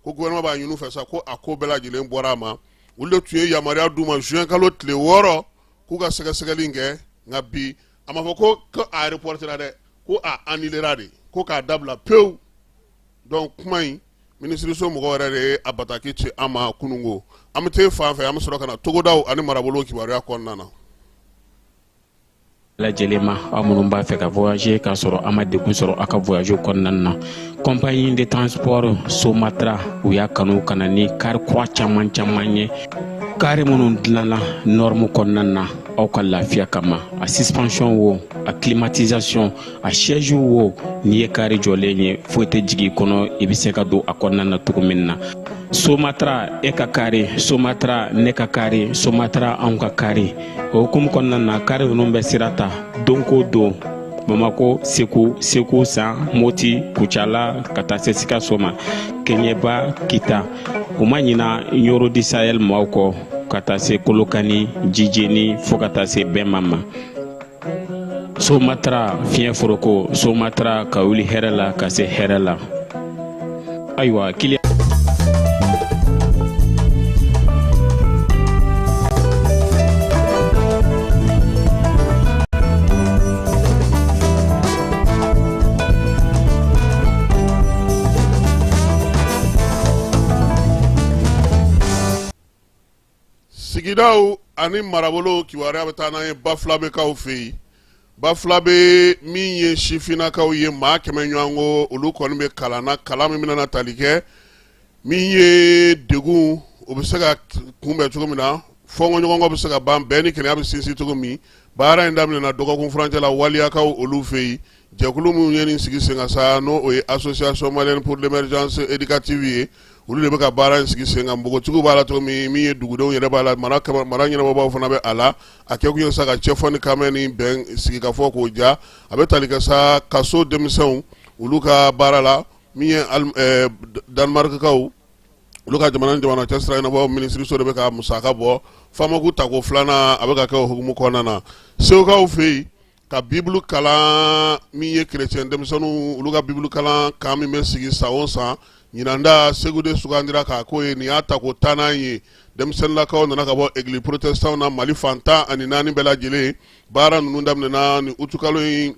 ko gouvernement b'a ɲini u fɛ sa ko a ko bɛɛ lajɛlen bɔra a ma olu de tun ye yamaruya d'u ma juin kalo tile 6 k'u ka sɛgɛsɛgɛli kɛ nka bi a ma fɔ ko a reportera dɛ ko a annulera de ko k'a dabila pewu donc kuma in minisiriso mɔgɔ yɛrɛ de ye a bataki ci an ma kunungo an bɛ taa fan fɛ an bɛ sɔrɔ ka na togodaw ani marabolo kibaruya kɔnɔna na lajɛlen ma aw minnu b'a fɛ ka voyager k'a sɔrɔ a ma degun sɔrɔ a ka voyage kɔnɔna na compagnie de transport Somatra u y'a kanu ka na ni kari kura caman ye kari minnu dilanna norme kɔnɔna na aw ka lafiya kama a suspension wo a climatisation a siège wo n'i ye kari jɔlen ye foyi tɛ jigin kɔnɔ i bɛ se ka don a kɔnɔna na cogo min na Somatra e ka kari Somatra ne ka kari Somatra anw ka kari o hukumu kɔnɔna na kari ninnu bɛ sira ta don ko don Bamako Segu San Moti Kucala ka taa se Sikaso ma Keɲeba Kita u ma ɲina Yoro di Sahel maaw kɔ ka taa se Kolokani Jijeni fo ka taa se Bɛnma ma Somatra fiɲɛ foroko Somatra ka wuli hɛrɛ la ka se hɛrɛ la ayiwa kili sigidaw ani marabolo kibaruya bɛ taa n'an ye Bafulabekaw fɛ yen Bafulabe min ye sifinnakaw ye maa 100 ɲɔgɔn olu kɔni bɛ kalan na kalan min bɛna tali kɛ min ye degun o bɛ se ka kunbɛn cogo min na fɔnkɔɲɔgɔnkɔ bɛ se ka ban bɛɛ ni kɛnɛya bɛ sinsin cogo min baara in daminɛna dɔgɔkun furancɛ la waliyakaw olu fɛ yen jɛkulu minnu ye nin sigi sen kan sa n'o o ye association malienne pour l'émergence éducative ye olu de bɛ ka baara in sigi sen kan npogotigiw b'a la cogo min ye dugudenw yɛrɛ b'a la mara ɲɛnabɔbaw fana bɛ a la a kɛ kun ye sa ka cɛfɔ ni kamɛ ni bɛn sigi ka fɔ k'o ja a bɛ tali kɛ sa kaso denmisɛnw olu ka baara la min ye Danemarkikaw olu ka jamana cɛ sira ɲɛnabɔ minisiriso de bɛ ka musaka bɔ famaku tako 2nan a bɛ ka kɛ o hukumu kɔnɔna na Segukaw fɛ yen ka Bible kalan min ye chrétien denmisɛnninw olu ka Bible kalan kan min bɛ sigi san o san ɲinanda Segu de sugandira k'a ko ye nin y'a tako 10nan ye denmisɛnnilakaw nana ka bɔ église protestant na Mali fantan ani 4 bɛɛ lajɛlen baara ninnu daminɛna ni utukalo in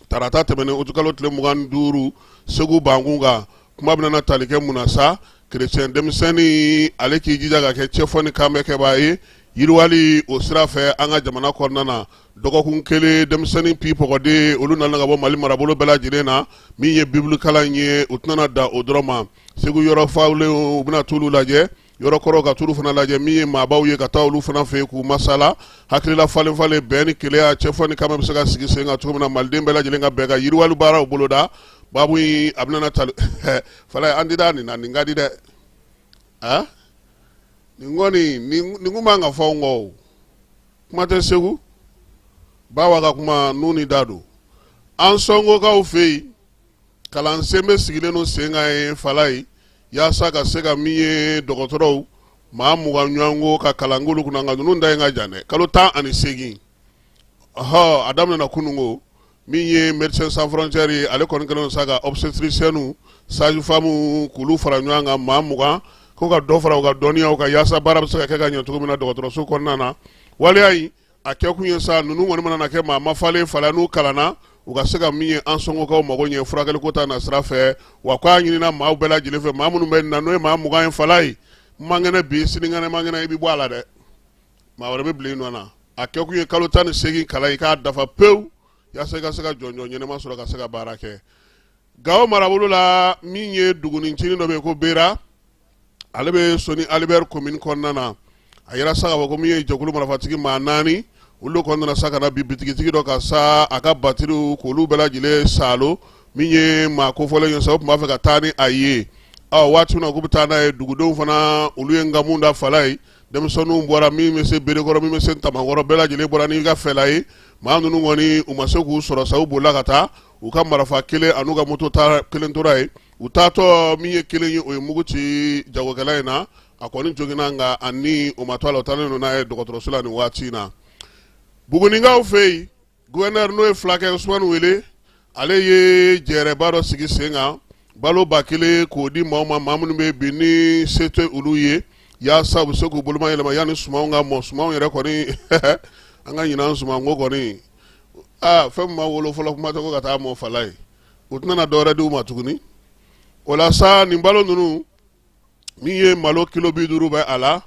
tarata tɛmɛnen utukalo tile 25 Segu Bangun kan kuma bɛna tali kɛ mun na sa chrétien denmisɛnnin ale k'i jija ka kɛ cɛfɔ ni kan bɛ kɛbaa ye yiriwali o sira fɛ an ka jamana kɔnɔna na dɔgɔkun kelen denmisɛnnin pi pɔgɔden olu nana ka bɔ Mali marabolo bɛɛ lajɛlen na min ye bible kalan ye u tɛna da o dɔrɔn ma Segu yɔrɔ fawlen u bɛna t'olu lajɛ yɔrɔ kɔrɔ ka t'olu fana lajɛ min ye maabaw ye ka taa olu fana fɛ k'u masala hakilila falen falen bɛn ni keleya cɛfɔ ni kama bɛ se ka sigi sen kan cogo min na maliden bɛɛ lajɛlen ka bɛn ka yiriwali baaraw boloda babu in a bɛna tali fala an dida nin na nin ka di dɛ nin kɔni nin kun man ka fɔ n kɔ kuma tɛ Segu bawa ka kuma n'u ni da don an sɔnkokaw fɛ yen kalansen bɛ sigilen no sen kan ye fala ye yaasa ka se ka min ye dɔgɔtɔrɔw maa 20 ɲɔgɔnko ka kalangolo kunna nka ninnu da ye ka jan dɛ kalo 18 a daminɛna kununko min ye Médecins Sans Frontières ye ale kɔni kɛlen sa ka obstétriciennes sage-femme k'olu fara ɲɔgɔn kan maa 20 ko ka dɔ fara u ka dɔnniyaw kan yaasa baara bɛ se ka kɛ ka ɲɛ cogo min na dɔgɔtɔrɔso kɔnɔna na waleya in a kɛ kun ye sa ninnu kɔni mana kɛ maa mafalen fala n'u kalanna u ka se ka min ye an sɔngɔkaw mago ɲɛ furakɛli ko ta na sira fɛ wa k'a ɲinina maaw bɛɛ lajɛlen fɛ maa minnu bɛ nin na n'o ye maa 20 ye fala ye mangɛnɛ bi sinikɛnɛ mangɛnɛ i bɛ bɔ a la dɛ maa wɛrɛ bɛ bila i nɔ na a kɛ kun ye kalo 18 kalan i k'a dafa pewu yaasa i ka se ka jɔnjɔn ɲɛnɛma sɔrɔ ka se ka baara kɛ Gao marabolo la min ye dugunicinin dɔ bɛ yen ko Bera ale bɛ Soni Albert commune kɔnɔna na a yɛrɛ sa ka fɔ ko min ye jɛkulu marafatigi maa 4 olu kɔnɔna sa ka na bi bitigitigi dɔ ka sa a ka batiriw k'olu bɛɛ lajɛlen salo min ye maa kofɔlen ye sa o tun b'a fɛ ka taa ni a ye waati min na k'u bɛ taa n'a ye dugudenw fana olu ye nkamu da fala ye denmisɛnninw bɔra min bɛ se berekɔrɔ min bɛ se tamankɔrɔ bɛɛ lajɛlen bɔra n'i ka fɛla ye maa ninnu kɔni u ma se k'u sɔrɔ sa u bolila ka taa u ka marifa kelen an'u ka moto kelen tora ye u taatɔ min ye kelen ye o ye mugu ci jagokɛla in na a kɔni joginna nka ani o ma to a la u taalen don n'a ye dɔgɔtɔrɔso la nin waati in na Bugunikaw fɛ yen gouverneur n'o ye Fulakɛ Usumani wele ale ye jɛrɛba dɔ sigi sen kan balo 1000 k'o di maaw ma maa minnu bɛ bi ni se tɛ olu ye yaasa u bɛ se k'u boloma yɛlɛma yanni sumanw ka mɔ sumanw yɛrɛ kɔni an ka ɲinan sumanko kɔni fɛn min ma wolo fɔlɔ kuma tɛ ko ka taa mɔ fala ye u tɛna dɔwɛrɛ di u ma tuguni o la sa nin balo ninnu min ye malo kilo 50 bɛ a la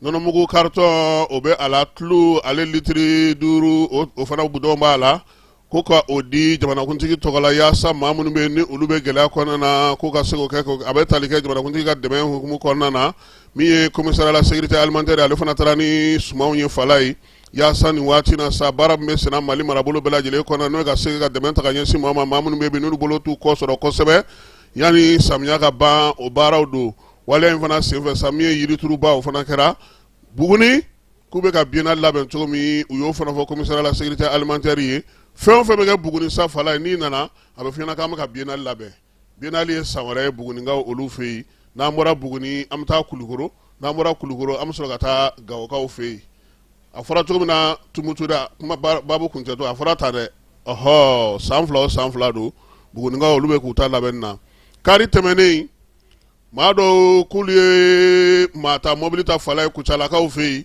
nɔnɔmugu carton o bɛ a la tulu ale litiri 5 o fana budɔn b'a la ko ka o di jamanakuntigi tɔgɔ la yaasa maa minnu bɛ ni olu bɛ gɛlɛya kɔnɔna na ko ka se k'o kɛ a bɛ tali kɛ jamanakuntigi ka dɛmɛ hukumu kɔnɔna na min ye commissariat la sécurité alimentaire ale fana taara ni sumanw ye fala ye yaasa nin waati na sa baara min bɛ senna Mali marabolo bɛɛ lajɛlen kɔnɔ n'o ye ka se ka dɛmɛ ta ka ɲɛsin maa ma maa minnu bɛ yen n'olu bolo t'u kɔ sɔrɔ kosɛbɛ yanni samiya ka ban o baaraw don waleya in fana senfɛ sa min ye yirituruba o fana kɛra Buguni k'u bɛ ka biennale labɛn cogo min u y'o fana fɔ commissariat la sécurité alimentaire ye fɛn o fɛn bɛ kɛ Buguni sa fala ye n'i nana a bɛ f'i ɲɛna k'an bɛ ka biennale labɛn biennale ye san wɛrɛ ye Bugunikaw olu fɛ yen n'an bɔra Buguni an bɛ taa Kulukoro n'an bɔra Kulukoro an bɛ sɔrɔ ka taa Gawokaw fɛ yen a fɔra cogo min na Tumutuda kuma babu kuncɛ to a fɔra ta dɛ san 2 o san 2 don Bugunikaw olu bɛ k'u ta labɛn na kari tɛmɛnen maa dɔw k'olu ye maa ta mobili ta fala ye Kucalakaw fɛ yen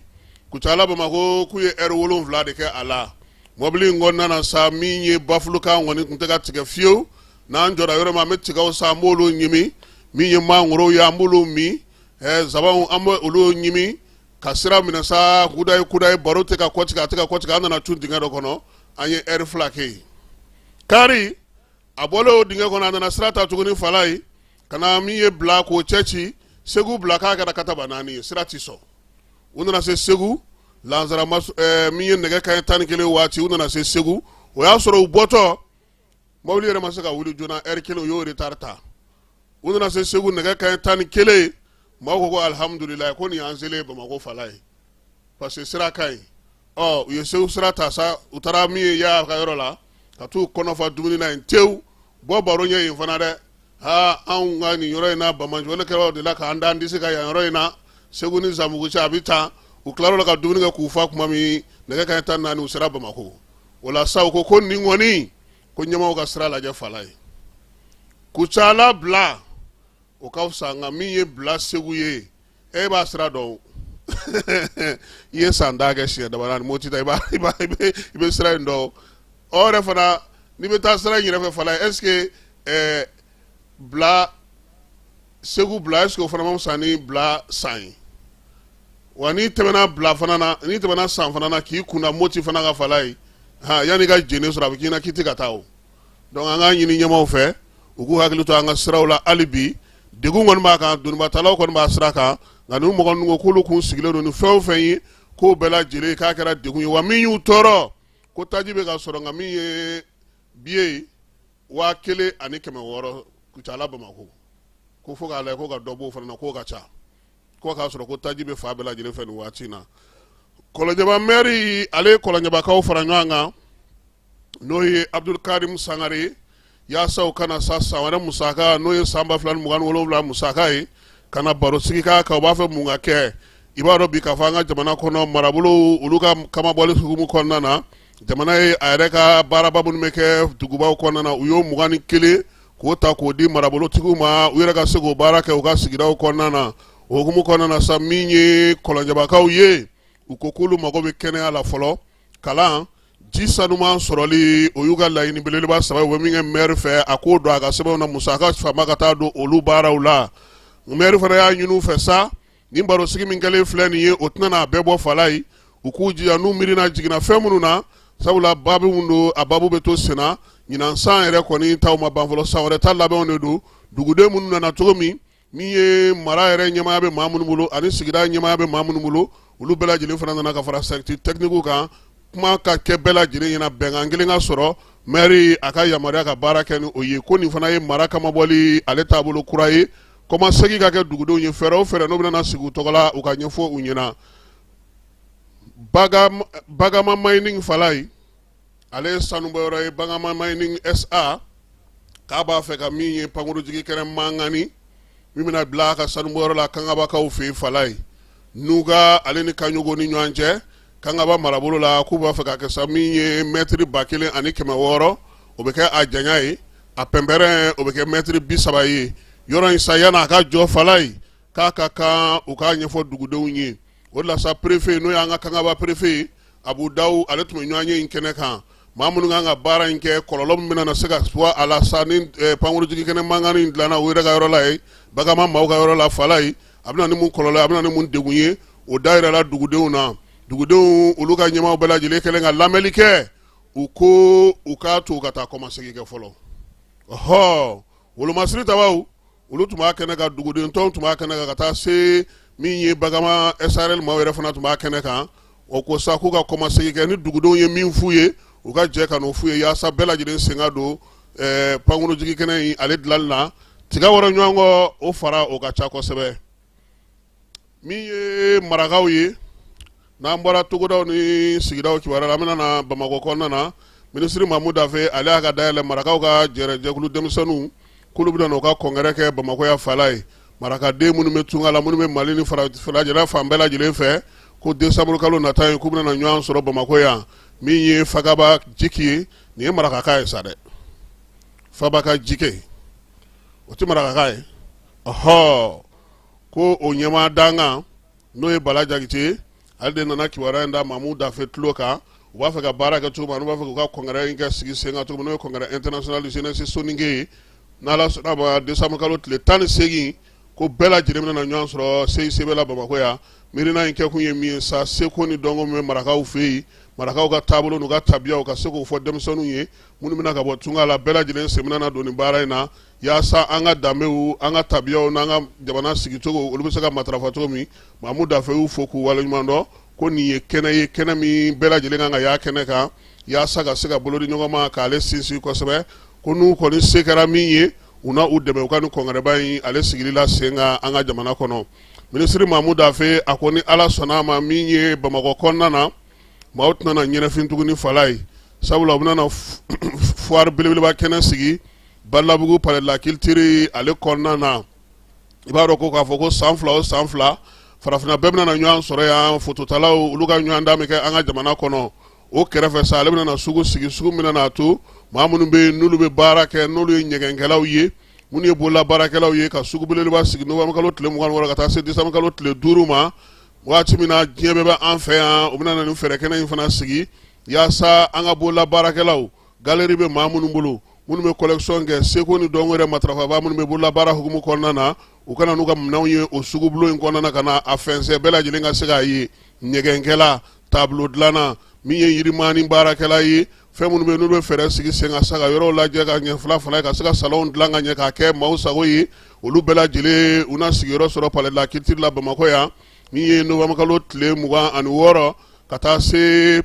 Kucala Bamako k'u ye heure 7 de kɛ a la mobili in kɔnɔna na sa min ye bafulukan kɔni tun tɛ ka tigɛ fiyewu n'an jɔra yɔrɔ min an bɛ tigaw sa an b'olu ɲimi min ye mangorow ye an b'olu min zabanw an bɛ olu ɲimi ka sira minɛ sa kudayi baro tɛ ka kɔtigɛ a tɛ ka kɔtigɛ an nana cun dingɛ dɔ kɔnɔ an ye heure 2 kɛ yen kari a bɔlen o dingɛ kɔnɔ a nana sira ta tuguni fala ye ka na min ye bila k'o cɛ ci Segu bila k'a kɛra kataba 4 ye sira ti sɔn u nana se Segu Lansara min ye nɛgɛ kanɲɛ 11 waati u nana se Segu o y'a sɔrɔ u bɔtɔ mobili yɛrɛ ma se ka wuli joona heure 1 u y'o retard ta u nana se Segu nɛgɛ kanɲɛ 11 maaw ko ko alhamdulilayi ko nin y'an selen Bamako fala ye parce que sira ka ɲi u ye Segu sira ta sa u taara min ye Yaya ka yɔrɔ la ka t'u kɔnɔfa dumuni na yen tewu bɔ baro ɲɛ yen fana dɛ anw ka nin yɔrɔ in na Bamanjɔli kɛra de la k'an da an disi ka yan yɔrɔ in na Segu ni Zamugu cɛ a bɛ tan u tilar'o la ka dumuni kɛ k'u fa kuma min nɛgɛ kanɲɛ 14 u sera Bamako o la sa u ko nin kɔni ko ɲɛmaaw ka sira lajɛ fala ye Kucala bila o ka fisa nka min ye bila Segu ye e b'a sira dɔn ye sanda ke shi da bana moti ta ibe sira ndo ore fana ni be ta sira nyire fe fala est-ce que bla segu bla est-ce que fana mam sani bla sai wani temena bla fana na ni temena san fana na ki kuna moti fana ga falai ha yani ga jene sura bikina kiti ka tawo donc anga nyini nyama fe ugu hakili to anga sirawla alibi degu ngon ma kan dun ba talaw kon ba siraka nganu mo kon ngo kulu kun sigile do ni few feyi ko bela jele ka kera degu wa minyu toro ko tajibe ga soro ngami biye wa kele ani keme woro ku chala ba mako ko fo ga le ko ga dobo fa na ko ga cha ko ka soro ko tajibe fa bela jele fe ni watina kolo jaba meri ale kolo nyaba ka fara nyanga noye Abdul Karim Sangare ya sau kana sasa wani musaka noye samba filan mugan wolowla musaka yi kana baro sigi ka ba fe munga ke ibaro bi ka fanga jamana kono marabulo uluka kama bole sugumu konna na jamana yi ayreka baraba mun meke tuguba konna na uyo mugani kele ko ta ko di marabulo tiguma uyera ka sego baraka uga sigira konna na ogumu konna na saminye kolonjaba ka uye ukokulu magobe kene ala folo kala jisanuma soroli oyuga layini beleleba saba weminge mer fe akodo aga sebe na musaka fama kata do olu barawla mer fe ya nyunu fe sa nimbaro sigi mingale flani ye otna na bebo falai ukuji anu mirina jigina femunu na sabula babu mundo ababu beto sena nyina san ere koni tawma banfolo sawre talabe onedo dugude munu na togomi miye mara ere nyama be mamunu mulo ani sigida nyama be mamunu mulo ulu bela jile fana na ka fara secteur technique kan kuma ka ke bela jire yana benga ngelenga soro meri aka yamaria ka baraka ni oye ko ni fana ye maraka maboli ale tabolo kuraye koma segi ka ke dugudo nye fero no bina sigu togola uka nyefo unyena bagama mining falai ale sanubora bagama mining SA ka ba fe ka minye panguru jigi kere mangani mimina blaka sanubora la kanga ba ka ufi falai nuga ale ni kanyogo ni nyanje kanga ba marabolo la kuba faka ke samiye metri bakile ani keme woro obeke ajanyai a pembere obeke metri bisabayi yoro insayana ka jo falai ka uka nyefo dugude unyi wala sa prefet no yanga kanga ba prefet abu daw ale tume nyanye inkene kan mamunu nga bara inke kololom mina na sega swa ala sanin panguru jigi kene mangani ndlana wira ga yoro lai baga ma mawga yoro la falai abna ni mun kolola abna ni mun degunye o daira la dugude una dugudenw olu ka ɲɛmaw bɛɛ lajɛlen kɛlen ka lamɛnli kɛ u ko u k'a to ka taa kɔmasegi kɛ fɔlɔ ɔhɔ wolomasiri tabaw olu tun b'a kɛnɛ kan dugudentɔw tun b'a kɛnɛ kan ka taa se min ye bagama SRL maaw yɛrɛ fana tun b'a kɛnɛ kan o ko sa k'u ka kɔmasegi kɛ ni dugudenw ye min f'u ye u ka jɛ ka n'o f'u ye yaasa bɛɛ lajɛlen sen ka don pankuru jigi kɛnɛ in ale dilanli la tiga wɔrɔ ɲɔgɔn kɔ o fara o ka ca kosɛbɛ min ye marakaw ye n'an bɔra togodaw ni sigidaw kibaruya la an bɛna na Bamakɔ kɔnɔna na minisiri Mamu Dafe ale y'a ka dayɛlɛ marakaw ka jɛkulu denmisɛnninw k'olu bɛna n'u ka kɔnkɛrɛ kɛ Bamakɔ ya fala ye marakaden minnu bɛ tunga la minnu bɛ Mali ni farajɛla fan bɛɛ lajɛlen fɛ ko desanburu kalo nata ye k'u bɛna na ɲɔgɔn sɔrɔ Bamakɔ yan min ye Fagaba Jiki ye nin ye marakaka ye sa dɛ Fabaka Jike o tɛ marakaka ye ɔhɔ ko o ɲɛmaa dankan n'o ye Bala Jakite ye ale de nana kibaruya in da Mamu Dafe tulo kan u b'a fɛ ka baara kɛ cogo min na n'u b'a fɛ k'u ka kɔnkɛrɛ in kɛ sigi sen kan cogo min n'o ye kɔnkɛrɛ international jeunesse Soninke ye n'Ala sɔnna ma décembre kalo tile 18 ko bɛɛ lajɛlen bɛna ɲɔgɔn sɔrɔ CICB la Bamakɔ yan miirina in kɛ kun ye min ye sa seko ni dɔnko min bɛ marakaw fɛ yen marakaw ka taabolo n'u ka tabiyaw ka se k'o fɔ denmisɛnninw ye minnu bɛna ka bɔ tunga la bɛɛ lajɛlen sen bɛna na don nin baara in na yaasa an ka danbew an ka tabiyaw n'an ka jamana sigicogo olu bɛ se ka matarafa cogo min Mamu Dafe y'u fo k'u waleɲuman dɔn ko nin ye kɛnɛ min bɛɛ lajɛlen kan ka y'a kɛnɛ kan yaasa ka se ka bolo di ɲɔgɔn ma k'ale sinsin kosɛbɛ ko n'u kɔni se kɛra min ye u na u dɛmɛ u ka nin kɔnkɛrɛba in ale sigili la sen kan an ka jamana kɔnɔ minisiri Mamu Dafe a ko ni Ala sɔnna a ma min ye Bamakɔ kɔnɔna na maaw tɛna na ɲɛnɛfin tuguni fala ye sabula u bɛna na foire belebeleba kɛnɛ sigi Balabugu palais de la culture ale kɔnɔna na i b'a dɔn ko k'a fɔ ko san fila o san fila farafina bɛɛ bɛna na ɲɔgɔn sɔrɔ yan fototalaw olu ka ɲɔgɔn dan bɛ kɛ an ka jamana kɔnɔ o kɛrɛfɛ sa ale bɛna na sugu sigi sugu min na to maa minnu bɛ yen n'olu bɛ baara kɛ n'olu ye ɲɛgɛnkɛlaw ye minnu ye bolola baarakɛlaw ye ka sugu belebeleba sigi novembre kalo tile 26 ka taa se décembre kalo tile 5 ma waati min na diɲɛ bɛɛ bɛ an fɛ yan u bɛna na nin fɛɛrɛ kɛnɛ in fana sigi yaasa an ka bolola baarakɛlaw galeri bɛ maa minnu bolo minnu bɛ collection kɛ seko ni dɔnko yɛrɛ matarafaba minnu bɛ bolola baara hukumu kɔnɔna na u kana n'u ka minɛnw ye o sugubulon in kɔnɔna na ka na a fɛnsɛ bɛɛ lajɛlen ka se k'a ye ɲɛgɛnkɛla tableau dilanna min ye yirimani baarakɛla ye fɛn minnu bɛ n'u bɛ fɛɛrɛ sigi sen ka se ka yɔrɔw lajɛ ka ɲɛ fila ye ka se ka salonw dilan ka ɲɛ k'a kɛ maaw sago ye olu bɛɛ lajɛlen u na sigiyɔrɔ sɔrɔ palais de la culture la Bamakɔ yan min ye novembre kalo tile 26 ka taa se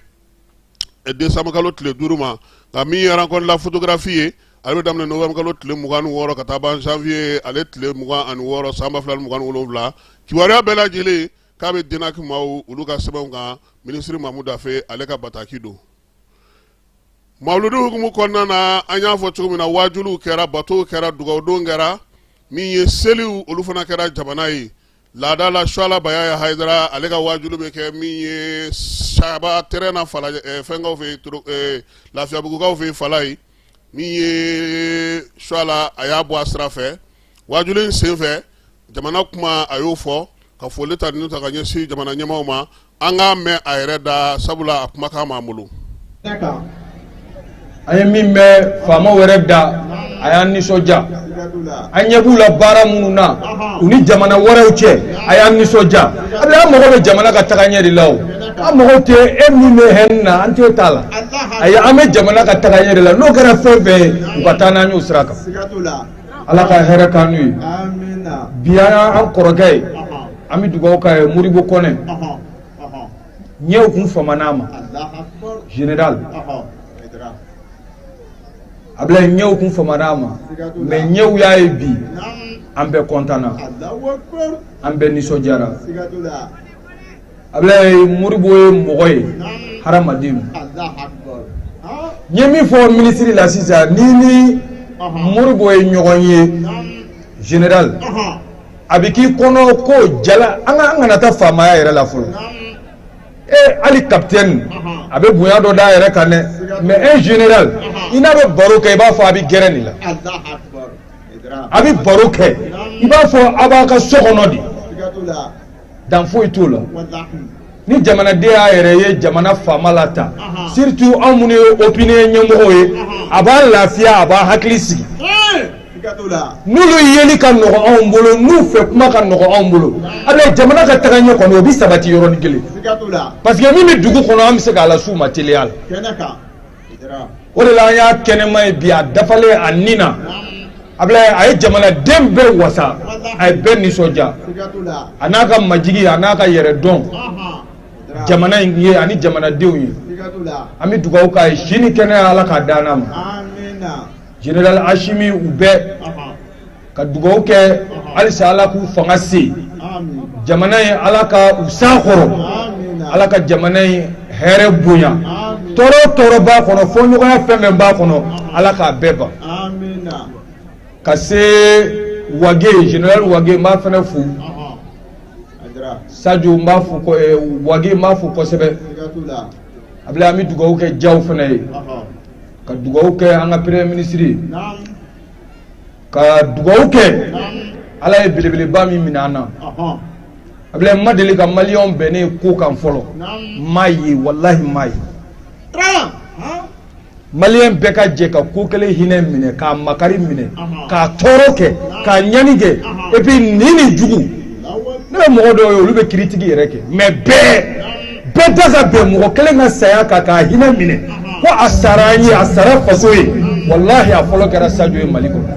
décembre kalo tile 5 ma nka min ye rencontre la photographie ye ale bɛ daminɛ novembre kalo tile 26 ka taa ban janvier ale tile 26 san 2027 kibaruya bɛɛ lajɛlen k'a bɛ Denak maaw olu ka sɛbɛnw kan ministre Mamu Dafe ale ka bataki don mawludu hukumu kɔnɔna na an y'a fɔ cogo min na wajuliw kɛra batow kɛra dugawudon kɛra min ye seliw olu fana kɛra jamana ye laada la Suala Bayaya Haidara ale ka wajulu bɛ kɛ min ye Saba terrain na Fala fɛnkaw fɛ Lafiyabugukaw fɛ Fala ye min ye Suala a y'a bɔ a sira fɛ wajulu in senfɛ jamana kuma a y'o fɔ ka foli ta ni ta ka ɲɛsin jamana ɲɛmaaw ma an k'a mɛn a yɛrɛ da sabula a kumakan b'an bolo. An ye min bɛ faamaw yɛrɛ da a y'an nisɔndiya an ɲɛ b'u la baara minnu na u ni jamana wɛrɛw cɛ a y'an nisɔndiya an mago bɛ jamana ka taga ɲɛ de la o an mago tɛ e min bɛ hɛrɛ na an t'o t'a la ayi an bɛ jamana ka taga ɲɛ de la n'o kɛra fɛn fɛn ye u ka taa n'an y'o sira kan ala ka hɛrɛ k'an n'u ye bi an y'an kɔrɔkɛ ye an bɛ dugawu k'a ye Modibo Kɔnɛ ɲɛw kun famana a ma général Ablaye ɲɛw kun famana a ma mais ɲɛw y'a ye bi an bɛɛ kɔntana an bɛɛ nisɔndiyara Ablaye Modibo ye mɔgɔ ye hadamaden ɲe min fɔ ministre la sisan ni Modibo ye ɲɔgɔn ye général a bɛ k'i kɔnɔ ko jala an kana taa faamaya yɛrɛ la fɔlɔ ali capitaine a bɛ bonya dɔ d'a yɛrɛ kan dɛ mais un général i n'a bɛ baro kɛ i b'a fɔ a bɛ gɛrɛ nin la a bɛ baro kɛ i b'a fɔ a b'a ka so kɔnɔ de dan foyi t'o la ni jamanaden y'a yɛrɛ ye jamana faama la ta surtout anw minnu ye opinion ɲɛmɔgɔw ye a b'a lafiya a b'a hakili sigi n'olu yeli ka nɔgɔ anw bolo n'u fɛ kuma ka nɔgɔ anw bolo ale jamana ka taga ɲɛ kɔnɔ o bɛ sabati yɔrɔnin kelen parce que min bɛ dugu kɔnɔ an bɛ se k'a las'u ma teliya la o de la an y'a kɛnɛma ye bi a dafalen a nin na Ablaye a ye jamanaden bɛɛ wasa a ye bɛɛ nisɔndiya a n'a ka majigi a n'a ka yɛrɛdɔn jamana in ye ani jamanadenw ye an bɛ dugawu k'a ye sini kɛnɛya Ala k'a d'an ma Général Hachimi u bɛɛ ka dugawu kɛ halisa Ala k'u fanga se jamana in Ala ka u san kɔrɔ Ala ka jamana in hɛrɛ bonya tɔɔrɔ o tɔɔrɔ b'a kɔnɔ fɔɲɔgɔnya fɛn fɛn b'a kɔnɔ Ala k'a bɛɛ ban ka se Wage Général Wage n b'a fɛnɛ fo Sadio n b'a fo Wage n b'a fo kosɛbɛ Ablaye an bɛ dugawu kɛ Jaw fɛnɛ ye ka dugawu kɛ an ka premier ministre ye ka dugawu kɛ Ala ye belebeleba min minɛ an na Ablaye ma deli ka maliyɛnw bɛnnen ko kan fɔlɔ m'a ye walahi m'a ye maliyɛn bɛɛ ka jɛ ka ko kelen hinɛ minɛ k'a makari minɛ k'a tɔɔrɔ kɛ k'a ɲani kɛ et puis ni jugu ne bɛ mɔgɔ dɔw ye olu bɛ kiritigi yɛrɛ kɛ mais bɛɛ tɛ ka bɛn mɔgɔ kelen ka saya kan k'a hinɛ minɛ ko a sara an ye a sara faso ye wallahi a fɔlɔ kɛra Sadio ye Mali kɔnɔ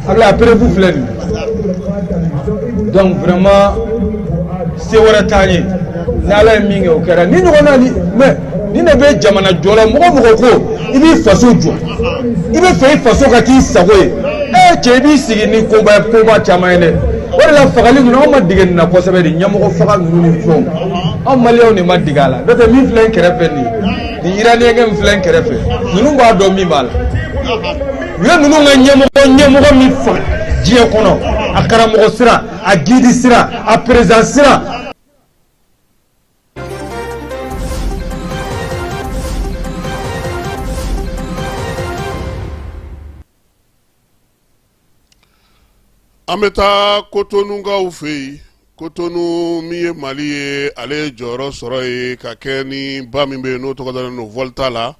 Ablaye a preuve filɛ nin donc vraiment se wɛrɛ t'an ye ni Ala ye min kɛ o kɛra ni ɲɔgɔn na mais ni ne bɛ jamana jɔ la mɔgɔ ko i b'i faso jɔ i bɛ fɛ i faso ka k'i sago ye cɛ i b'i sigi ni koba caman ye dɛ o de la fagali ninnu anw ma dege nin na kosɛbɛ de ɲɛmɔgɔ faga ninnu ni fɛnw anw maliyɛnw de ma dege a la n'o tɛ min filɛ n kɛrɛfɛ nin iraniyɛnkɛ min filɛ n kɛrɛfɛ ninnu b'a dɔn min b'a la u ye ninnu ka ɲɛmɔgɔ min faga diɲɛ kɔnɔ a karamɔgɔ sira a gidi sira a président sira an bɛ taa Kotonukaw fɛ yen. Kotonu min ye Mali ye ale ye jɔyɔrɔ sɔrɔ ye ka kɛ ni ba min bɛ yen n'o tɔgɔ dalen don Volta la.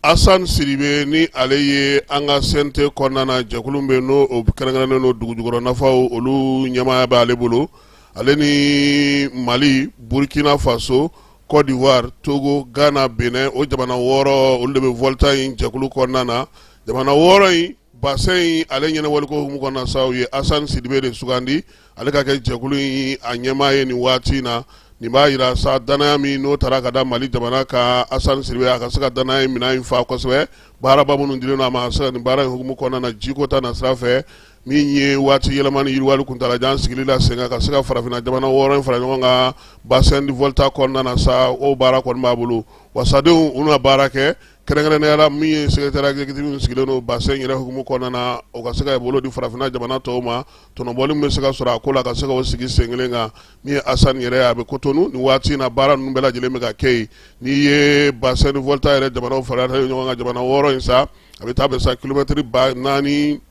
Asan Sidibe ni ale ye an ka CNT kɔnɔna na jɛkulu min bɛ yen n'o kɛrɛnkɛrɛnnen don dugujukɔrɔ nafaw olu ɲɛmaaya b'ale bolo. Ale ni Mali, Burkina Faso, Côte d'Ivoire, Togo, Ghana, Benin o jamana 6 olu de bɛ Volta in jɛkulu kɔnɔna na. Jamana 6 in bassin in ale ɲɛnɛwaliko hukumu kɔnɔna sa u ye Asan Sidibe de sugandi ale ka kɛ jɛkulu in a ɲɛmaa ye nin waati in na. Nin b'a yira sa danaya min n'o taara ka da Mali jamana ka Asan Sidibe a ka se ka danaya in minɛn in fa kosɛbɛ. Baaraba minnu dilen don a ma a se ka nin baara in hukumu kɔnɔna na jiko ta na sira fɛ min ye waati yɛlɛma ni yiriwali kuntalajan sigili la sen kan ka se ka farafinna jamana 6 in fara ɲɔgɔn kan bassin de Volta kɔnɔna na sa o baara kɔni b'a bolo. Wasadenw u na baara kɛ kɛrɛnkɛrɛnnenya la min ye secrétaire exécutif sigilen don bassin yɛrɛ hukumu kɔnɔna na o ka se ka bolo di farafinna jamana tɔw ma tɔnɔbɔli min bɛ se ka sɔrɔ a ko la ka se ka o sigi sen kelen kan min ye Asan yɛrɛ ye a bɛ Kotonu nin waati in na baara ninnu bɛɛ lajɛlen bɛ ka kɛ yen n'i ye bassin de Volta yɛrɛ jamanaw fara ɲɔgɔn kan jamana 6 in sa a bɛ taa bɛn sa kilomɛtiri 4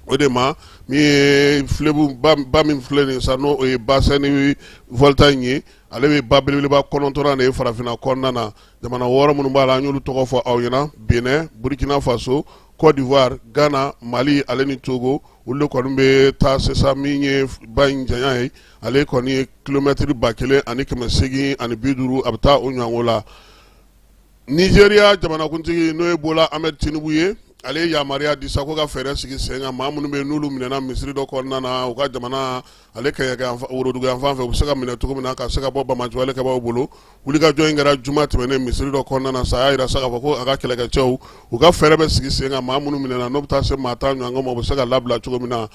o de ma min ye filebu ba min filɛ nin sa n'o ye bassin de Volta in ye ale bɛ ba belebeleba 9 de ye farafinna kɔnɔna na jamana 6 minnu b'a la an y'olu tɔgɔ fɔ aw ɲɛna Benin, Burkina Faso, Côte d'Ivoire, Ghana, Mali ale ni Togo olu de kɔni bɛ taa sisan min ye ba in janya ye ale kɔni ye kilomɛtiri 1850 ani 50 a bɛ taa o ɲɔgɔn la. Nigeria jamanakuntigi n'o ye Bola Ahmed Tinubu ye ale ye yamaruya di sa ko ka fɛɛrɛ sigi sen kan maa minnu bɛ yen n'olu minɛna misiri dɔ kɔnɔna na u ka jamana ale worodugu yan fan fɛ u bɛ se ka minɛ cogo min na ka se ka bɔ Bamajo ale kɛbaaw bolo wulikajɔ in kɛra juma tɛmɛnen misiri dɔ kɔnɔna na sa a y'a yira sa k'a fɔ ko a ka kɛlɛkɛcɛw u ka fɛɛrɛ bɛ sigi sen kan maa minnu minɛna n'o bɛ taa se maa tan ɲɔgɔn ma u bɛ se ka labila cogo min na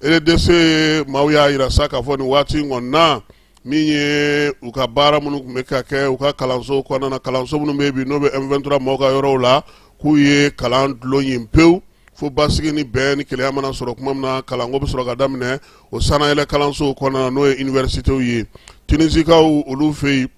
RDC maaw y'a yira sa k'a fɔ nin waati in kɔni na min ye u ka baara minnu tun bɛ ka kɛ u ka kalanso kɔnɔna na kalanso minnu bɛ yen bi n'o bɛ M23 maaw ka yɔrɔw la k'u ye kalan dulon yen pewu fo basigi ni bɛn ni kelenya mana sɔrɔ kuma min na kalanko bɛ sɔrɔ ka daminɛ o sanayɛlɛ kalanso kɔnɔna na n'o ye universitéw ye Tinisikaw olu fɛ yen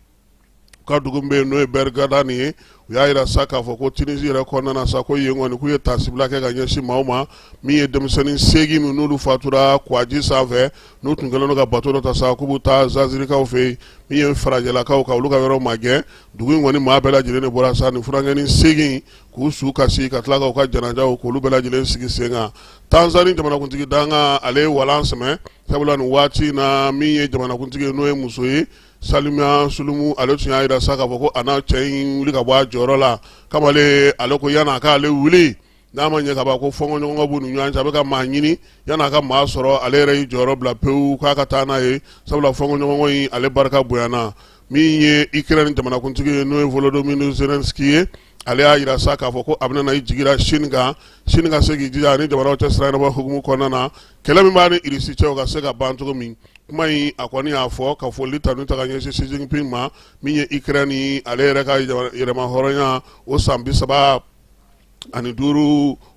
ka dugu min bɛ yen n'o ye Bergada nin ye u y'a yira sa k'a fɔ ko Tinisi yɛrɛ kɔnɔna na sa ko yen kɔni k'u ye taasibila kɛ ka ɲɛsin maaw ma min ye denmisɛnnin 8 min n'olu fatura Kouaji sanfɛ n'u tun kɛlen don ka bato dɔ ta sa k'u bɛ taa Zazirikaw fɛ yen min ye farajɛlakaw ka olu ka yɔrɔ ma gɛn dugu in kɔni maa bɛɛ lajɛlen de bɔra sa nin furankɛnin 8 k'u su kasi ka tila k'u ka janajaw k'olu bɛɛ lajɛlen sigi sen kan. Tanzanie jamanakuntigi danga ale ye walan sɛmɛ sabula nin waati na min ye jamanakuntigi ye n'o ye muso ye Salima Sulumu ale tun y'a yira sa k'a fɔ ko a n'a cɛ in wuli ka bɔ a jɔyɔrɔ la kamale ale ko yan'a k'ale wuli n'a ma ɲɛ ka ban ko fɔnkɔɲɔgɔnkɔ b'u ni ɲɔgɔn cɛ a bɛ ka maa ɲini yan'a ka maa sɔrɔ ale yɛrɛ y'i jɔyɔrɔ bila pewu k'a ka taa n'a ye sabula fɔnkɔɲɔgɔnkɔ in ale barika bonyana min ye Ukraine jamanakuntigi ye n'o ye Volodymyr Zelensky ye ale y'a yira sa k'a fɔ ko a bɛna i jigira Chine kan ka se k'i jija ani jamanaw cɛ sira ɲɛnabɔ hukumu kɔnɔna na kɛlɛ min b'a ni Irisi cɛw ka se ka ban cogo min kuma in a kɔni y'a fɔ ka foli ta ka ɲɛsin Xi Jinping ma min ye Ukraine ale yɛrɛ ka yɛrɛma hɔrɔnya o san 35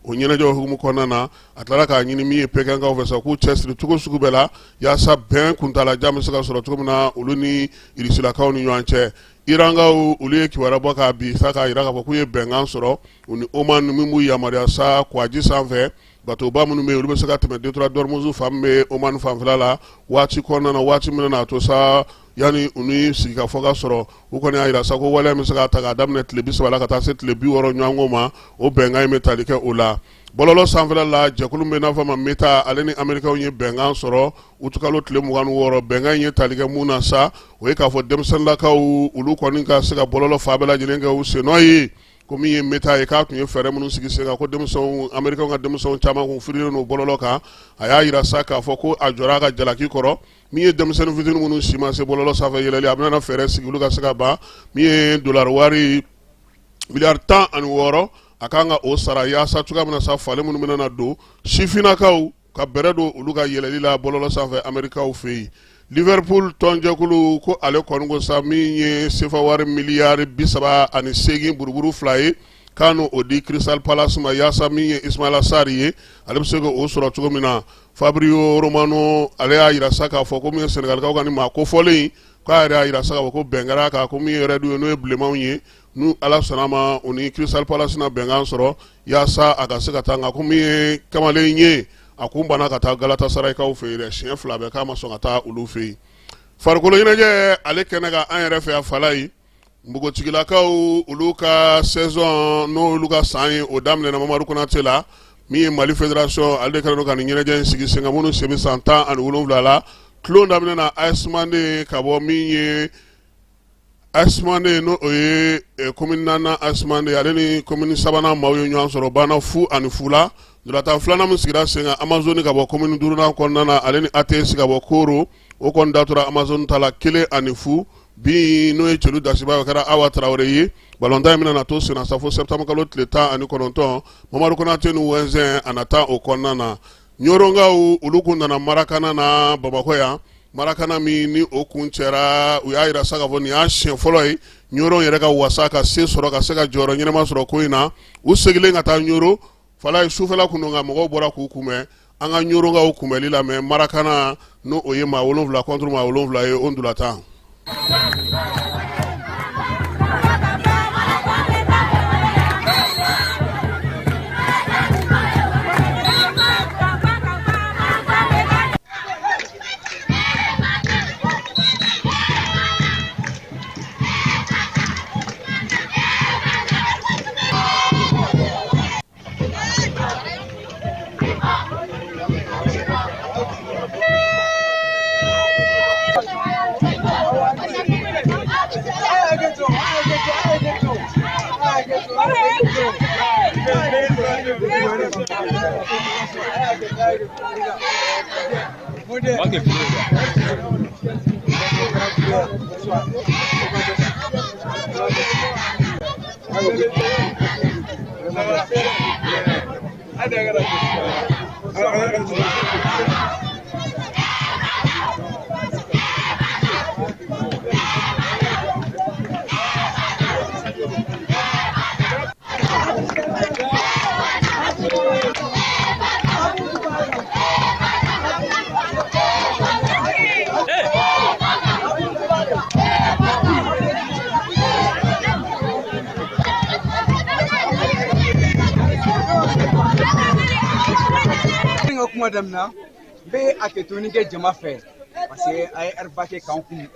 o ɲɛnajɛ hukumu kɔnɔna na a tilara k'a ɲini min ye Pekingkaw fɛ sa k'u cɛsiri cogo sugu bɛɛ la yaasa bɛn kuntalajan bɛ se ka sɔrɔ cogo min na olu ni Irisilakaw ni ɲɔgɔn cɛ. Irankaw olu ye kibaruya bɔ k'a bi sa k'a yira k'a fɔ k'u ye bɛnkan sɔrɔ u ni Oman min b'u yamaruya sa Kouaji sanfɛ batoba minnu bɛ yen olu bɛ se ka tɛmɛ Detroit Dormuzu fan min bɛ Oman fanfɛla la waati kɔnɔna na waati min na a to sa yani u ni sigikafɔ ka sɔrɔ u kɔni y'a yira sa ko waleya min bɛ se k'a ta k'a daminɛ tile 30 la ka taa se tile 60 ɲɔgɔnko ma o bɛnkan in bɛ tali kɛ o la. Bɔlɔlɔ sanfɛla la jɛkulu min bɛ n'a fɔ ma Meta ale ni Amɛrikaw ye bɛnkan sɔrɔ utukalo tile 26 bɛnkan in ye tali kɛ mun na sa o ye k'a fɔ denmisɛnninlakaw olu kɔni ka se ka bɔlɔlɔ fa bɛɛ lajɛlen kɛ u sen nɔ ye ko min ye Meta ye k'a tun ye fɛɛrɛ minnu sigi sen kan ko Amɛrikaw ka denmisɛnw caman kun firilen n'o bɔlɔlɔ kan a y'a yira sa k'a fɔ ko a jɔra a ka jalaki kɔrɔ min ye denmisɛnnin fitinin minnu si ma se bɔlɔlɔ sanfɛ yɛlɛli a bɛna fɛɛrɛ sigi olu ka se ka ban min ye dollar wari miliyari 16 a kan ka o sara yaasa cogoya min na sa falen minnu bɛna don sifinnakaw ka bɛrɛ don olu ka yɛlɛli la bɔlɔlɔ sanfɛ Amɛrikaw fɛ yen. Liverpool tɔnjɛkulu ko ale kɔni ko sa min ye sefa wari miliyari 38 buruburu 2 ye k'a n'o di Crystal Palace ma yaasa min ye Ismaila Sarr ye ale bɛ se ka o sɔrɔ cogo min na. Fabrizio Romano ale y'a yira sa k'a fɔ ko min ye Senegalikaw ka nin maa kofɔlen k'a yɛrɛ y'a yira sa k'a fɔ ko bɛn kɛra kan ko min yɛrɛ dun ye n'o ye bilenmanw ye n'u ala sɔnna ma o ni Crystal Palace na bɛnkan sɔrɔ yaasa a ka se ka taa nka ko min ye kamalen ye a kun banna ka taa Galatasaraykaw fɛ yen dɛ siɲɛ 2 bɛɛ k'a ma sɔn ka taa olu fɛ yen. farikolo ɲɛnajɛ ale kɛnɛ kan an yɛrɛ fɛ yan Fala yi npogotigilakaw olu ka saison n'olu ka san ye o daminɛna Mamadu Konate la min ye Mali Fédération ale de kɛlen don ka nin ɲɛnajɛ in sigi sen kan minnu sen bɛ san 17 la tulon daminɛna AS Mande ka bɔ min ye AS Mande n'o ye commune 4 AS Mande ale ni commune 3nan maaw ye ɲɔgɔn sɔrɔ banna fu ani fu la dolatan 2nan min sigira sen kan Amazone ka bɔ commune 5nan kɔnɔna na ale ni ATS ka bɔ Koro o kɔni datura Amazone ta la 1 ani fu bi n'o ye celu dasiba o kɛra Awa Traoré ye balontan in bɛna to senna sa fo septembre kalo tile 19 Mamadu Konate ni Wɛnzɛn a na taa o kɔnɔna na Ɲorongaw olu kun nana Marakana na Bamakɔ yan Marakana min ni o kun cɛra u y'a yira sa k'a fɔ nin y'a siɲɛ fɔlɔ ye Ɲoron yɛrɛ ka wasa ka se sɔrɔ ka se ka jɔyɔrɔ ɲɛnama sɔrɔ ko in na u segilen ka taa Ɲoro Fala ye sufɛla kun don nka mɔgɔw bɔra k'u kunbɛn an ka Ɲorongaw kunbɛli la mais Marakana n'o o ye maa 7 contre maa 7 ye o ndulatan. Madame be aketoni ke jama fɛ parce que ay arbake kan kun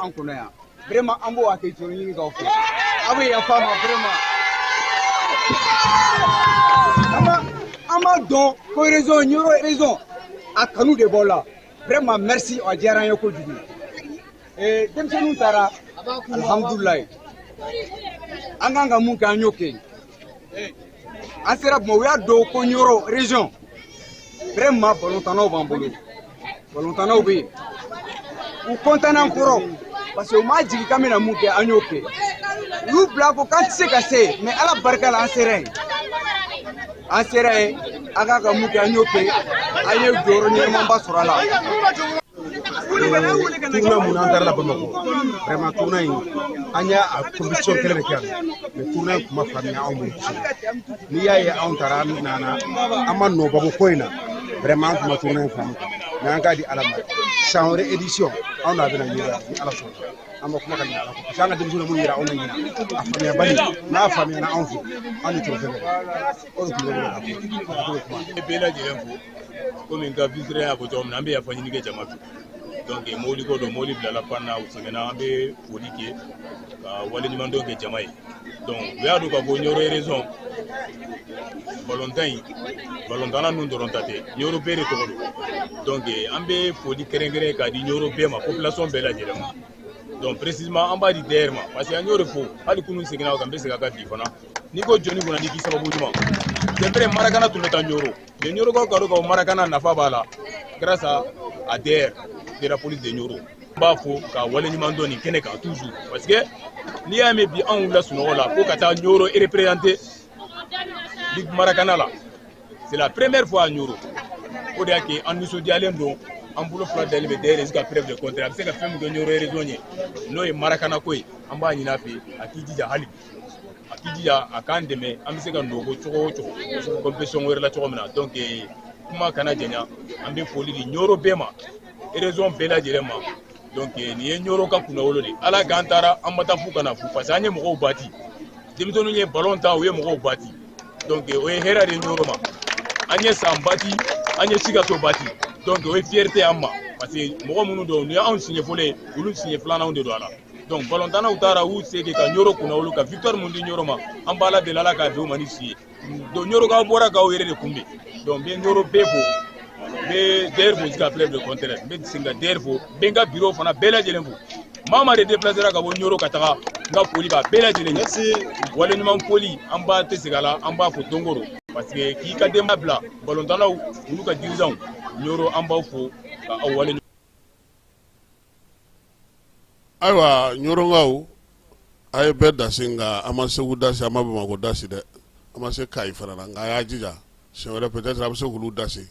an kono ya vraiment an bo aketoni ka fɛ abe ya fama vraiment ama don ko raison Ɲoro raison a kanu de bola vraiment merci o diyara ye ko jugu denmisɛnninw taara alhamdulillah an kan ka mun kɛ an y'o kɛ an sera Bamakɔ u y'a dɔn ko Ɲoro région vraiment balontanaw b'an bolo balontanaw bɛ yen u kɔntanna an kɔrɔ parce que u m'a jigi k'an bɛna mun kɛ an y'o kɛ u y'u bila ko k'an tɛ se ka se mais ala barika la an sera yen an kan ka mun kɛ an y'o kɛ an ye jɔyɔrɔ ɲɛnamaba sɔrɔ a la. tournoi mun an taara la Bamakɔ vraiment tournoi in an y'a compétition kelen de kɛ yan mais tournoi in kuma faamuya anw bolo kosɛbɛ n'i y'a ye anw taara an nana an ma nɔbɔ ko in na vraiment an tun ma tournoi in faamu mais an k'a di ala ma san wɛrɛ édition anw n'a bɛna yira ni ala sɔnna an ma kuma ka ɲɛ ala kɔ parce que an ka denmisɛnninw minnu yira anw na ɲina a faamuya bali n'a faamuyana anw fɛ an ni trophée bɛ o de tun bɛ ne la kuma bɛɛ lajɛlen fo komi n ka vice y'a fɔ cogo min na an bɛ yafa ɲini kɛ jama fɛ donc mobili ko don mobili bilala pan na u sɛgɛnna an bɛ foli kɛ ka waleɲuman dɔn kɛ jama ye donc u y'a dɔn k'a fɔ Ɲoro région balontan in balontana ninnu dɔrɔn ta tɛ Ɲoro bɛɛ de tɔgɔ don donc an bɛ foli kɛrɛnkɛrɛn k'a di Ɲoro bɛɛ ma population bɛɛ lajɛlen ma donc précisément an b'a di DR ma parce que an y'o de fɔ hali kunun seginna o kan n bɛ segin a kan bi fana n'i ko jɔnni kunna n'i k'i sababu ɲuman c'est vrai Marakana tun bɛ taa Ɲoro mais Ɲorokaw ka dɔn ka fɔ Marakana nafa b'a la grâce à DR de la police de Ɲoro n b'a fɔ ka waleɲuman dɔn nin kɛnɛ kan toujours parce que n'i y'a mɛn bi anw wulila sunɔgɔ la ko ka taa Ɲoro représenter Ligue Marakana la c'est la première fois à Ɲoro o de y'a kɛ an nisɔndiyalen don an bolo fila dalen bɛ DR jusqu'à preuve de contraire a bɛ se ka fɛn min kɛ Ɲoro région ye n'o ye Marakana ko ye an b'a ɲini a fɛ a k'i jija hali a k'i jija a k'an dɛmɛ an bɛ se ka nɔbɔ cogo o cogo compétition wɛrɛ la cogo min na donc kuma kana janya an bɛ foli di Ɲoro bɛɛ ma région bɛɛ lajɛlen ma donc nin ye Ɲoro ka kunnawolo de ala k'an taara an ma taa fu kana fu parce que an ye mɔgɔw bati denmisɛnninw ye ballon ta u ye mɔgɔw bati donc o ye hɛrɛ de Ɲoro ma an ye san bati an ye siga to bati donc o ye fierté an ma parce que mɔgɔ minnu don ni anw siɲɛ fɔlɔ ye olu siɲɛ filananw de don a la donc balontannaw taara u sege ka ɲoro kunna olu ka victoire mun di ɲoro ma an b'a la deli ala k'a bɛn u ma ni si ye donc ɲoro k'aw bɔra k'aw yɛrɛ de kunbɛn donc n bɛ ɲoro bɛɛ fo n bɛ d'ailleurs fo jusqu'à preuve de contraire n bɛ segin ka d'ailleurs fo n bɛ n ka bureau fana bɛɛ lajɛlen fo maa maa de déplacera ka bɔ ɲoro ka taga n ka foli b'a bɛɛ lajɛlen ye wale ɲuman foli an b'a tɛ segin a la an b'a fo don o don parce que k'i ka denbaya bila balontannaw olu ka dirigeants ɲoro an b'aw fo ka aw wale ayiwa ɲɔrɔnkaw a ye bɛɛ dasi nka a ma segu dasi a ma bamako dasi dɛ a ma se kayi fana na nka a y'a jija siɲɛ wɛrɛ peut-être a bɛ se k'olu dasi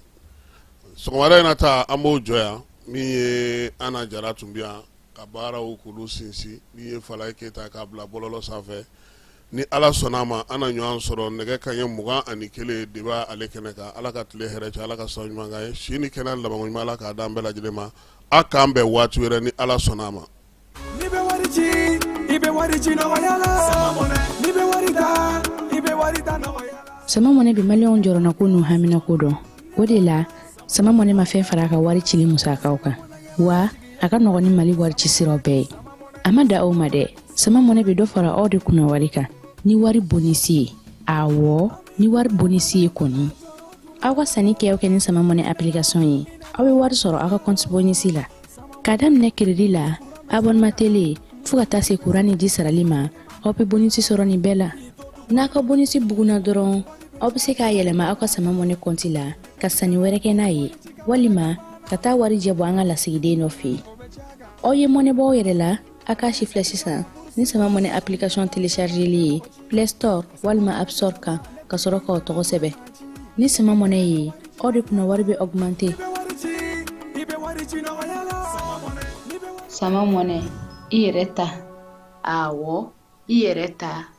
sɔgɔmada in na ta an b'o jɔ yan min ye Ana Jara tun bɛ yan ka baaraw k'olu sinsin min ye Falaye Keyita k'a bila bɔlɔlɔ sanfɛ ni ala sɔnna a ma an na ɲɔgɔn sɔrɔ nɛgɛ kanɲɛ 21 de b'a ale kɛnɛ kan ala ka tile hɛrɛ cɛ ala ka sɔn ɲuman kan ye si ni kɛnɛ labanko ɲuman ala k'a d'an bɛɛ lajɛlen ma a k'an bɛn waati wɛrɛ ni ala sɔnna a ma. Sama mɔnɛ bi maliyɛnw jɔrɔna ko n'u hamina ko dɔn o de la sama mɔnɛ ma fɛn fara a ka wari cili musakaw kan wa a ka nɔgɔn ni Mali wari ci siraw bɛɛ ye a ma da aw ma dɛ sama mɔnɛ bi dɔ fara aw de kunna wari kan ni wari bonisi ye awɔ ni wari bonisi ye kɔni aw ka sanni kɛ ni sama mɔnɛ application ye aw bɛ wari sɔrɔ aw ka compte bonisi la k'a daminɛ crédit la abonnement télé fo ka taa se courant ni ji sarali ma aw bɛ bonisi sɔrɔ nin bɛɛ la n'a ka bonisi buguna dɔrɔn aw bɛ se k'a yɛlɛma aw ka sama mɔnɛ compte la ka sanni wɛrɛ kɛ n'a ye walima ka taa wari jɛ bɔ an ka lasigiden dɔ fɛ yen aw ye mɔnɛ bɔ aw yɛrɛ la a k'a si filɛ sisan ni sama mɔnɛ application téléchargeli ye Play Store walima App Store kan ka sɔrɔ k'aw tɔgɔ sɛbɛn ni sama mɔnɛ ye aw de kunna wari bɛ augmenter sama mɔnɛ i yɛrɛ ta awɔ i yɛrɛ ta